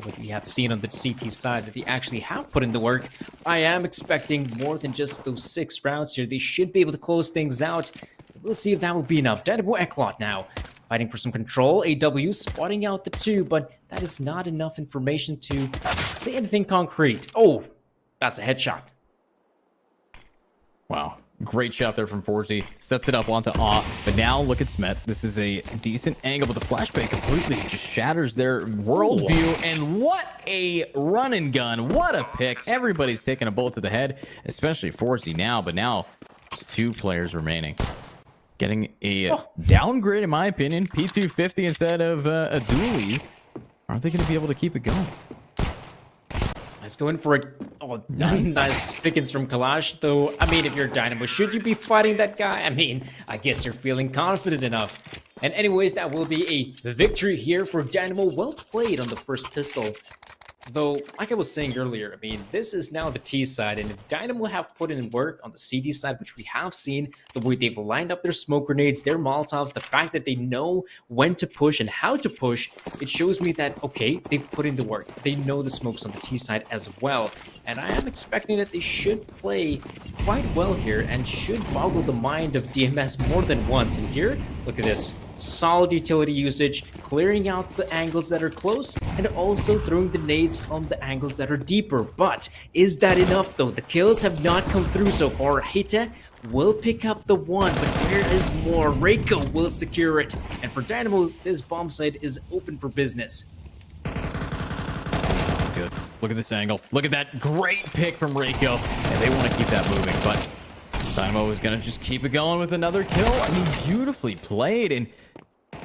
what we have seen on the CT side, that they actually have put in the work, I am expecting more than just those 6 rounds here. They should be able to close things out. We'll see if that will be enough. Dynamo Eclot now, fighting for some control. AW spotting out the 2, but that is not enough information to say anything concrete. Oh, that's a headshot. Wow. Great shot there from Forzy. Sets it up onto Awe. But now look at Smet. This is a decent angle, but the flashbang completely just shatters their worldview. And what a run and gun. What a pick. Everybody's taking a bullet to the head, especially Forzy now. But now there's 2 players remaining. Getting a downgrade, in my opinion. P250 instead of a dualies. Aren't they going to be able to keep it going? Let's go in for it. Oh, nice pickings from Kalash, though. I mean, if you're Dynamo, should you be fighting that guy? I mean, I guess you're feeling confident enough. And anyways, that will be a victory here for Dynamo. Well played on the first pistol. Though, like I was saying earlier, I mean, this is now the T side, and if Dynamo have put in work on the CD side, which we have seen, the way they've lined up their smoke grenades, their Molotovs, the fact that they know when to push and how to push, it shows me that, okay, they've put in the work. They know the smokes on the T side as well, and I am expecting that they should play quite well here and should boggle the mind of DMS more than once. And here, look at this. Solid utility usage, clearing out the angles that are close, and also throwing the nades on the angles that are deeper. But is that enough though? The kills have not come through so far. Hita will pick up the 1, but there is more. Reiko will secure it. And for Dynamo, this bomb site is open for business. Good. Look at this angle. Look at that great pick from Reiko. And they want to keep that moving, but Dynamo is going to just keep it going with another kill. I mean, beautifully played. And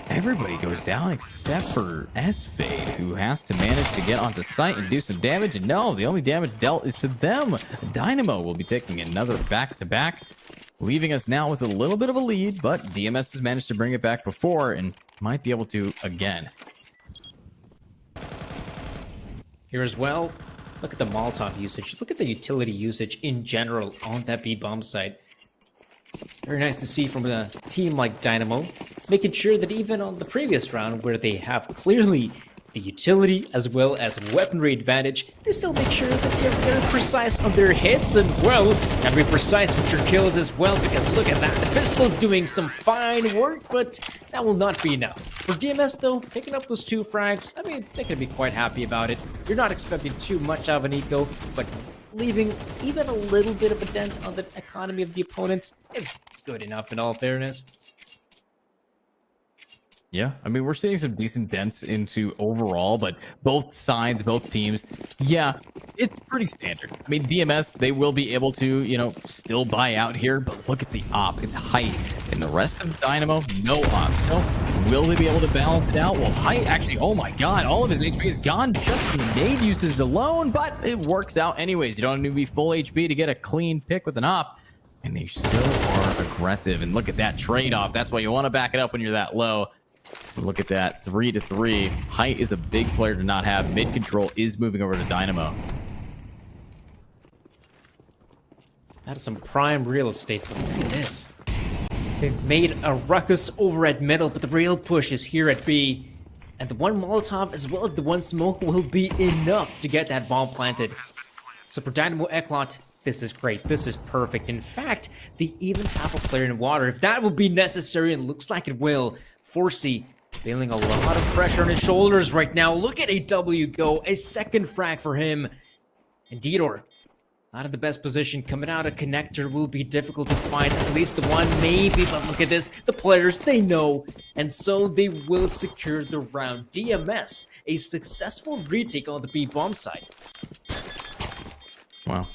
everybody goes down except for S-Fade, who has to manage to get onto site and do some damage. And no, the only damage dealt is to them. Dynamo will be taking another back-to-back, leaving us now with a little bit of a lead, but DMS has managed to bring it back before and might be able to again. Here as well, look at the Molotov usage. Look at the utility usage in general on that B bomb site. Very nice to see from a team like Dynamo, making sure that even on the previous round where they have clearly the utility as well as weaponry advantage, they still make sure that they're very precise on their hits, and well, gotta be precise with your kills as well, because look at that, the pistol's doing some fine work, but that will not be enough. For DMS though, picking up those 2 frags, I mean, they can be quite happy about it. You're not expecting too much out of an eco, but leaving even a little bit of a dent on the economy of the opponents is good enough in all fairness. Yeah, I mean, we're seeing some decent dents into overall, but both sides, both teams, yeah, it's pretty standard. I mean, DMS, they will be able to, you know, still buy out here, but look at the op, it's height. And the rest of Dynamo, no op. So will they be able to balance it out? Well, height actually, oh my god, all of his HP is gone just from the nade usage alone, but it works out anyways. You don't need to be full HP to get a clean pick with an op, and they still are aggressive. And look at that trade-off. That's why you want to back it up when you're that low. Look at that, 3-3. Height is a big player to not have. Mid control is moving over to Dynamo. That is some prime real estate, but look at this. They've made a ruckus over at middle, but the real push is here at B. And the one Molotov as well as the one smoke will be enough to get that bomb planted. So for Dynamo Eclot, this is great. This is perfect. In fact, they even have a player in water. If that will be necessary, and looks like it will. Forsey feeling a lot of pressure on his shoulders right now. Look at AW go. A second frag for him. And Didor, not in the best position. Coming out a connector will be difficult to find. At least the one, maybe. But look at this. The players, they know. And so they will secure the round. DMS, a successful retake on the B bomb site. Wow.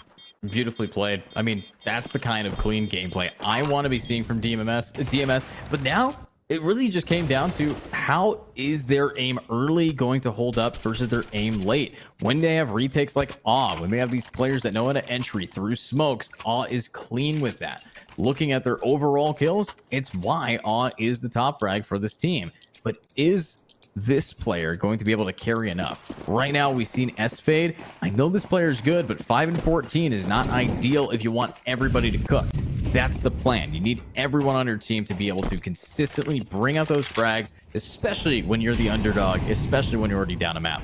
Beautifully played. I mean, that's the kind of clean gameplay I want to be seeing from DMS. But now it really just came down to how is their aim early going to hold up versus their aim late. When they have retakes like Awe, when they have these players that know how to entry through smokes, Awe is clean with that. Looking at their overall kills, it's why Awe is the top frag for this team. But is this player going to be able to carry enough? Right now we've seen S-Fade. I know this player is good, but 5-14 is not ideal if you want everybody to cook. That's the plan. You need everyone on your team to be able to consistently bring out those frags, especially when you're the underdog, especially when you're already down a map.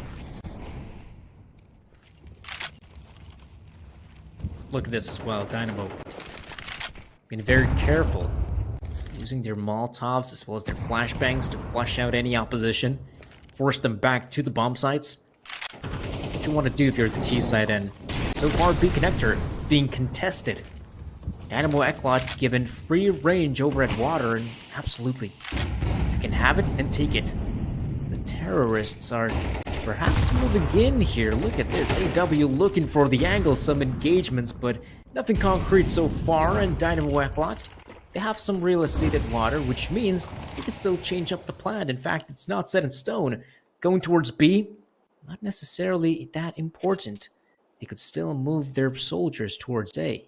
Look at this as well. Dynamo being very careful, using their Molotovs as well as their flashbangs to flush out any opposition, force them back to the bomb sites. That's what you want to do if you're at the T side, and so far B connector being contested. Dynamo Eclot given free range over at water, and absolutely, if you can have it, then take it. The terrorists are perhaps moving in here. Look at this. AW looking for the angle, some engagements, but nothing concrete so far. And Dynamo Eclot, they have some real estate at water, which means they can still change up the plan. In fact, it's not set in stone. Going towards B, not necessarily that important. They could still move their soldiers towards A.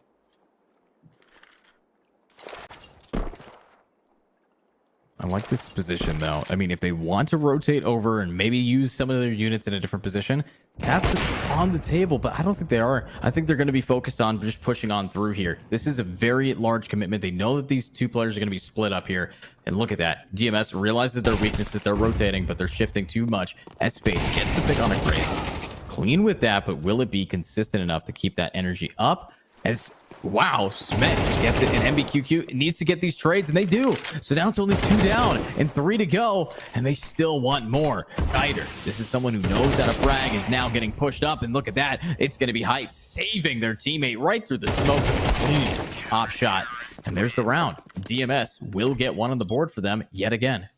I like this position, though. I mean, if they want to rotate over and maybe use some of their units in a different position, that's on the table, but I don't think they are. I think they're going to be focused on just pushing on through here. This is a very large commitment. They know that these two players are going to be split up here. And look at that. DMS realizes their weaknesses. They're rotating, but they're shifting too much. S-Fade gets the pick on a grade. Clean with that, but will it be consistent enough to keep that energy up? As wow, Smet gets it in MBQQ. It needs to get these trades, and they do. So now it's only 2 down and 3 to go, and they still want more. Ryder, this is someone who knows that a frag is now getting pushed up, and look at that. It's going to be Height saving their teammate right through the smoke. Clean top shot, and there's the round. DMS will get one on the board for them yet again.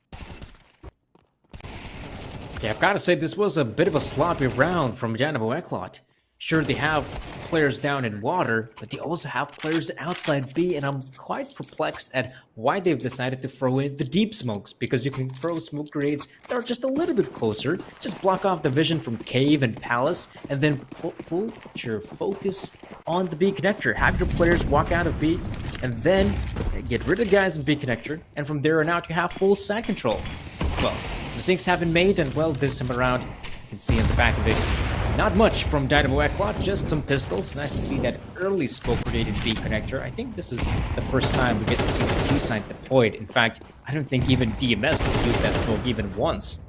Yeah, I've got to say this was a bit of a sloppy round from Dynamo Eclot. Sure, they have players down in water, but they also have players outside B, and I'm quite perplexed at why they've decided to throw in the deep smokes, because you can throw smoke grenades that are just a little bit closer, just block off the vision from Cave and Palace, and then put your focus on the B connector. Have your players walk out of B, and then get rid of the guys in B connector, and from there on out you have full side control. Well, mistakes have been made, and well, this time around, you can see on the back of it, not much from Dynamo Eclot, just some pistols. Nice to see that early smoke grenade in B connector. I think this is the first time we get to see the T site deployed. In fact, I don't think even DMS used that smoke even once.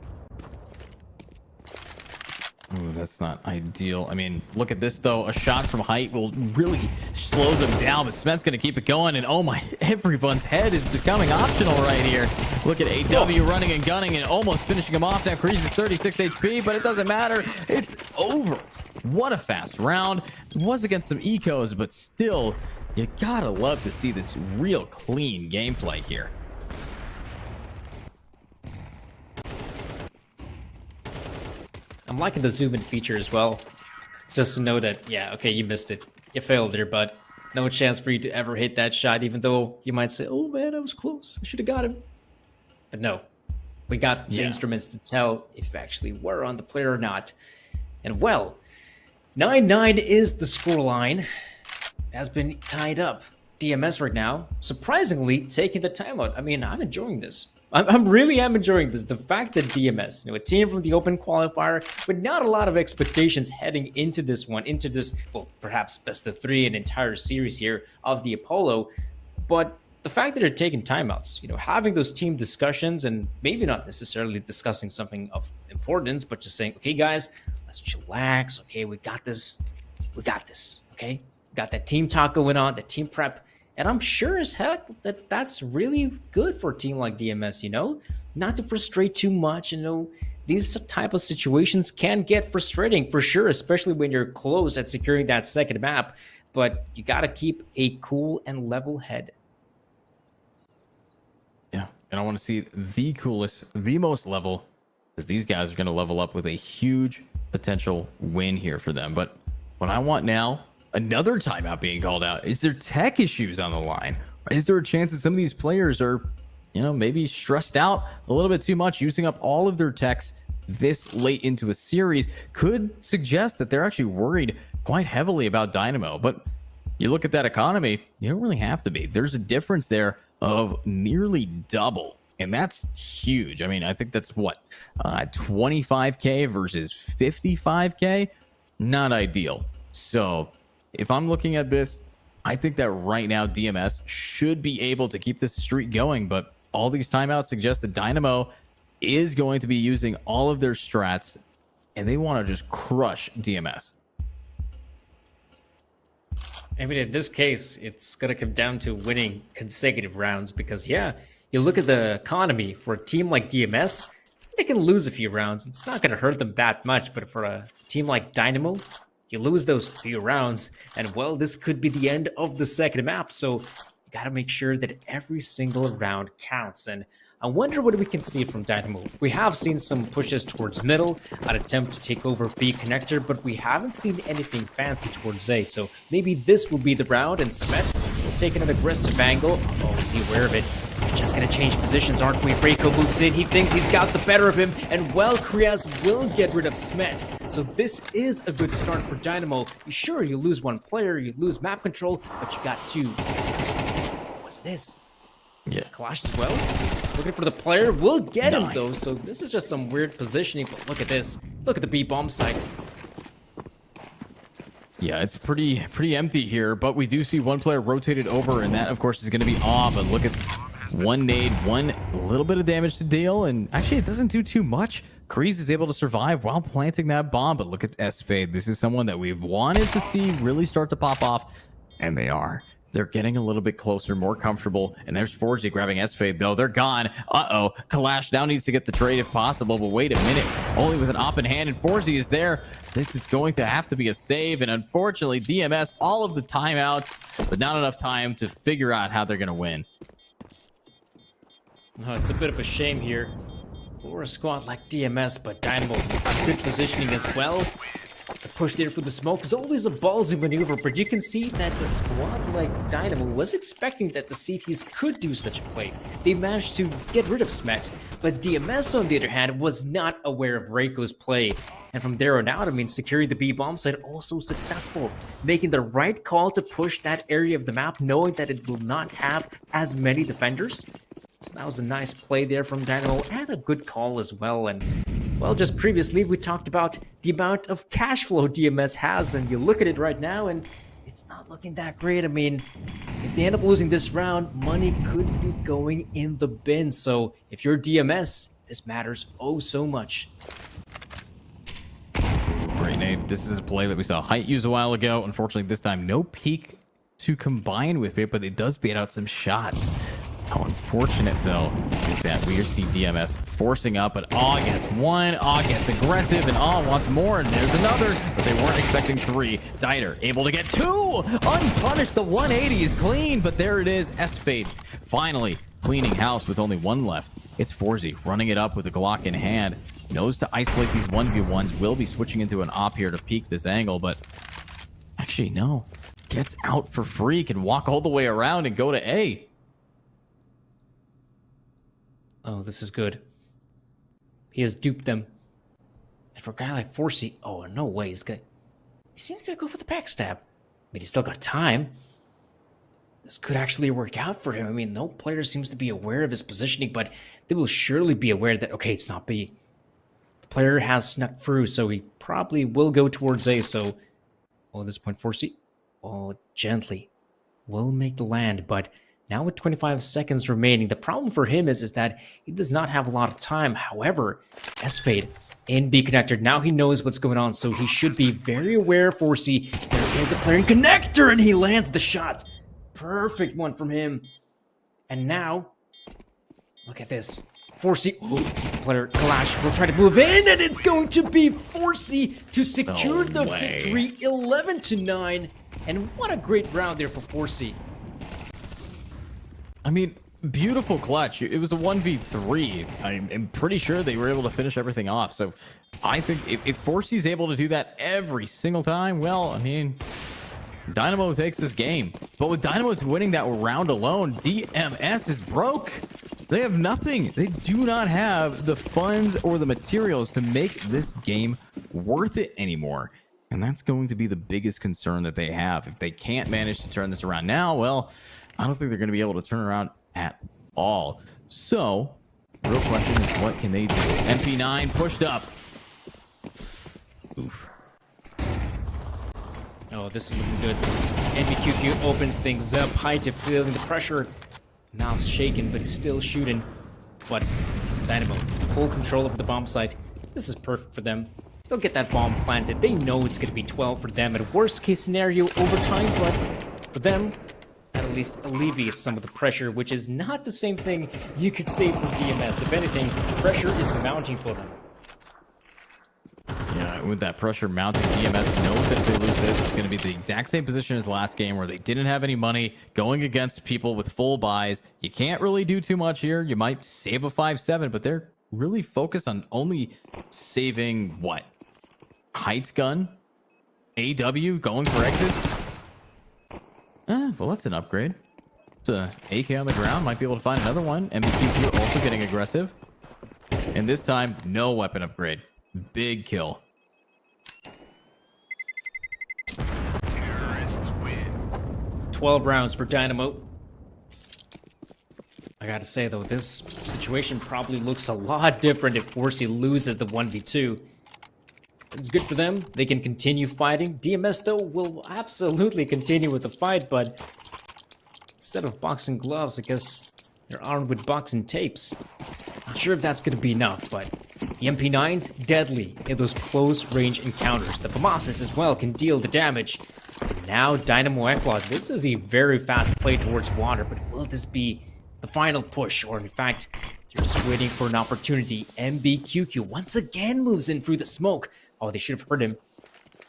Ooh, that's not ideal. I mean, look at this, though. A shot from Height will really slow them down, but Smet's going to keep it going. And oh my, everyone's head is becoming optional right here. Look at AW running and gunning and almost finishing him off. Now Kreese is 36 HP, but it doesn't matter. It's over. What a fast round. It was against some ecos, but still, you gotta love to see this real clean gameplay here. I'm liking the zoom in feature as well. Just to know that, yeah, okay, you missed it. You failed there, but no chance for you to ever hit that shot, even though you might say, oh man, I was close. I should have got him. But no, we got the instruments to tell if actually we're on the player or not. And well, 9-9 is the scoreline. Has been tied up. DMS right now, surprisingly, taking the timeout. I mean, I'm enjoying this. I'm really am enjoying this. The fact that DMS, a team from the open qualifier, with not a lot of expectations heading into this one, into this, well, perhaps best of three, an entire series here of the Appolo, but the fact that they're taking timeouts, having those team discussions and maybe not necessarily discussing something of importance, but just saying, okay, guys, let's chillax. Okay, we got this. We got this. Okay, got that team talk going on, the team prep. And I'm sure as heck that that's really good for a team like DMS, not to frustrate too much. These type of situations can get frustrating for sure, especially when you're close at securing that second map. But you got to keep a cool and level head. Yeah, and I want to see the coolest, the most level, because these guys are going to level up with a huge potential win here for them. But what I want now, another timeout being called out. Is there tech issues on the line? Is there a chance that some of these players are, maybe stressed out a little bit too much, using up all of their techs this late into a series? Could suggest that they're actually worried quite heavily about Dynamo. But you look at that economy, you don't really have to be. There's a difference there of nearly double. And that's huge. I mean, I think that's what, 25K versus 55K? Not ideal. So if I'm looking at this, I think that right now DMS should be able to keep this streak going, but all these timeouts suggest that Dynamo is going to be using all of their strats, and they want to just crush DMS. I mean, in this case, it's going to come down to winning consecutive rounds because, yeah, you look at the economy for a team like DMS, they can lose a few rounds. It's not going to hurt them that much, but for a team like Dynamo, you lose those few rounds, and well, this could be the end of the second map. So you got to make sure that every single round counts. And I wonder what we can see from Dynamo. We have seen some pushes towards middle, an attempt to take over B connector, but we haven't seen anything fancy towards A. So maybe this will be the round, and Smet will take an aggressive angle. Oh, is he aware of it? We're just going to change positions, aren't we? Reiko moves in. He thinks he's got the better of him. And well, Kriaz will get rid of Smet. So this is a good start for Dynamo. Sure, you lose one player, you lose map control, but you got two. What's this? Yeah. Clash as well. Looking for the player. We'll get him, though. So this is just some weird positioning. But look at this. Look at the B-bomb site. Yeah, it's pretty empty here, but we do see one player rotated over, and that, of course, is going to be off. But look at one nade, one little bit of damage to deal, and actually it doesn't do too much. Kreese is able to survive while planting that bomb, but look at S-Fade. This is someone that we've wanted to see really start to pop off, and they are. They're getting a little bit closer, more comfortable, and there's Forgy grabbing S-Fade, though. They're gone. Uh-oh. Kalash now needs to get the trade if possible, but wait a minute. Only with an op in hand, and Forgy is there. This is going to have to be a save, and unfortunately, DMS, all of the timeouts, but not enough time to figure out how they're going to win. Oh, it's a bit of a shame here for a squad like DMS, but Dynamo needs some good positioning as well. The push there for the smoke is always a ballsy maneuver, but you can see that the squad like Dynamo was expecting that the CTs could do such a play. They managed to get rid of Smex, but DMS on the other hand was not aware of Reiko's play. And from there on out, I mean, securing the B-bomb site also successful, making the right call to push that area of the map, knowing that it will not have as many defenders. So that was a nice play there from Dynamo, and a good call as well. And, well, just previously, we talked about the amount of cash flow DMS has, and you look at it right now, and it's not looking that great. I mean, if they end up losing this round, money could be going in the bin. So if you're DMS, this matters oh so much. Great name. This is a play that we saw Height use a while ago. Unfortunately, this time, no peek to combine with it, but it does bait out some shots. How unfortunate, though, is that we see DMS forcing up, but gets one, gets aggressive, and wants more, and there's another, but they weren't expecting three. Diner able to get two! Unpunished, the 180 is clean, but there it is, S-Fade finally cleaning house with only one left. It's Forzy running it up with a Glock in hand. Knows to isolate these 1v1s, will be switching into an op here to peek this angle, but actually, no. Gets out for free, can walk all the way around and go to A. Oh, this is good. He has duped them. And for a guy like Forsey, no way, he's seems to go for the backstab. But he's still got time. this could actually work out for him. I mean, no player seems to be aware of his positioning, but they will surely be aware that, okay, it's not B. The player has snuck through, so he probably will go towards A. So, at this point, 4C, gently will make the land, but now with 25 seconds remaining, the problem for him is that he does not have a lot of time. However, S-Fade in B connector, now he knows what's going on, so he should be very aware. 4C, there is a player in connector, and he lands the shot. Perfect one from him. And now, look at this. 4C, this is the player, Clash will try to move in, and it's going to be 4C to secure the victory, 11-9. And what a great round there for 4C. I mean, beautiful clutch. It was a 1v3. I'm pretty sure they were able to finish everything off. So I think if 4C's able to do that every single time, well, I mean, Dynamo takes this game. But with Dynamo winning that round alone, DMS is broke. They have nothing. They do not have the funds or the materials to make this game worth it anymore. And that's going to be the biggest concern that they have. If they can't manage to turn this around now, well, I don't think they're going to be able to turn around at all. So, the real question is, what can they do? MP9 pushed up. Oof. Oh, this is looking good. NBQQ opens things up. Hydra feeling the pressure. Mouth's shaking, but he's still shooting. But Dynamo, full control of the bomb site. This is perfect for them. They'll get that bomb planted. They know it's going to be 12 for them at worst case scenario overtime, but for them, that at least alleviates some of the pressure, which is not the same thing you could say for DMS. If anything, pressure is mounting for them. Yeah, with that pressure mounting, DMS knows that if they lose this, it's going to be the exact same position as last game where they didn't have any money going against people with full buys. You can't really do too much here. You might save a 5-7, but they're really focused on only saving what? Heights gun? AW going for exits? Well, that's an upgrade. It's a AK on the ground. Might be able to find another one. MBQ also getting aggressive. And this time, no weapon upgrade. Big kill. Terrorists win. 12 rounds for Dynamo. I gotta say, though, this situation probably looks a lot different if 4C loses the 1v2. It's good for them. They can continue fighting. DMS, though, will absolutely continue with the fight, but instead of boxing gloves, I guess they're armed with boxing tapes. Not sure if that's going to be enough, but the MP9's deadly in those close-range encounters. The FAMASas as well can deal the damage. And now Dynamo Eclot. This is a very fast play towards water, but will this be the final push? Or in fact, they're just waiting for an opportunity. MBQQ once again moves in through the smoke. Oh, they should have heard him.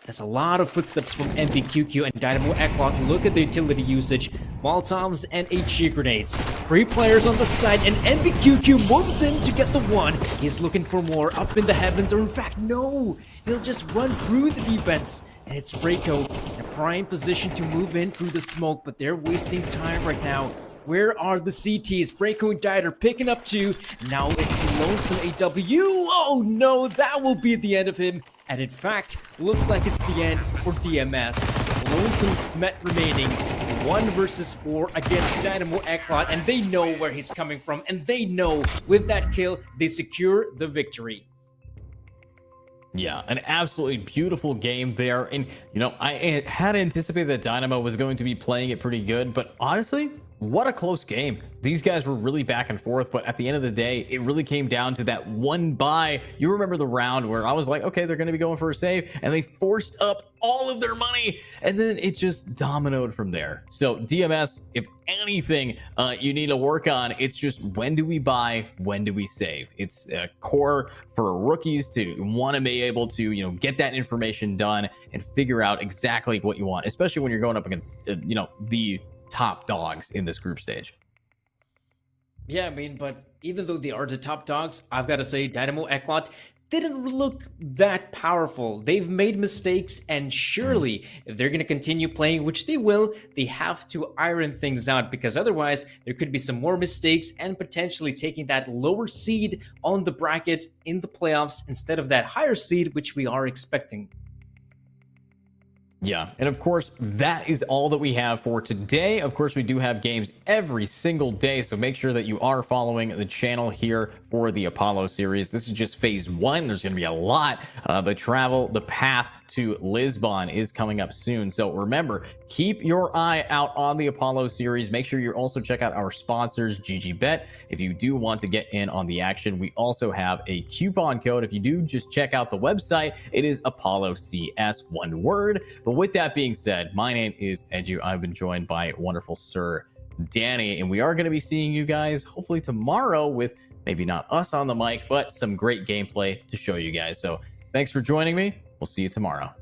That's a lot of footsteps from MBQQ and Dynamo Eclot. Look at the utility usage. Molotovs and HE grenades. 3 players on the side, and MBQQ moves in to get the one. He's looking for more up in the heavens, or in fact, no. He'll just run through the defense. And it's Reiko in a prime position to move in through the smoke, but they're wasting time right now. Where are the CTs? Reiko and Dieter picking up 2. Now it's Lonesome AW. Oh no, that will be the end of him. And in fact, looks like it's the end for DMS. Lonesome Smet remaining 1 versus 4 against Dynamo Eclot, and they know where he's coming from, and they know with that kill, they secure the victory. Yeah, an absolutely beautiful game there. And, you know, I had anticipated that Dynamo was going to be playing it pretty good, but honestly, what a close game. These guys were really back and forth, but at the end of the day, it really came down to that one buy. You remember the round where I was like, okay, they're going to be going for a save, and they forced up all of their money, and then it just dominoed from there. So DMS, if anything you need to work on, it's just when do we buy, when do we save? It's a core for rookies to want to be able to, you know, get that information done and figure out exactly what you want, especially when you're going up against, you know, the top dogs in this group stage. Yeah, I mean, but even though they are the top dogs, I've got to say Dynamo Eclot didn't look that powerful. They've made mistakes, and surely if they're going to continue playing, which they will, they have to iron things out, because otherwise there could be some more mistakes and potentially taking that lower seed on the bracket in the playoffs instead of that higher seed, which we are expecting. Yeah, and of course, that is all that we have for today. Of course, we do have games every single day, so make sure that you are following the channel here for the Apollo series. This is just phase 1. There's going to be a lot. The path to Lisbon is coming up soon. So remember, keep your eye out on the Apollo series. Make sure you also check out our sponsors, GGBet. If you do want to get in on the action, we also have a coupon code. If you do, just check out the website. It is Apollo CS, one word. But with that being said, my name is Edu. I've been joined by wonderful Sir Danny, and we are going to be seeing you guys hopefully tomorrow with maybe not us on the mic, but some great gameplay to show you guys. So thanks for joining me. We'll see you tomorrow.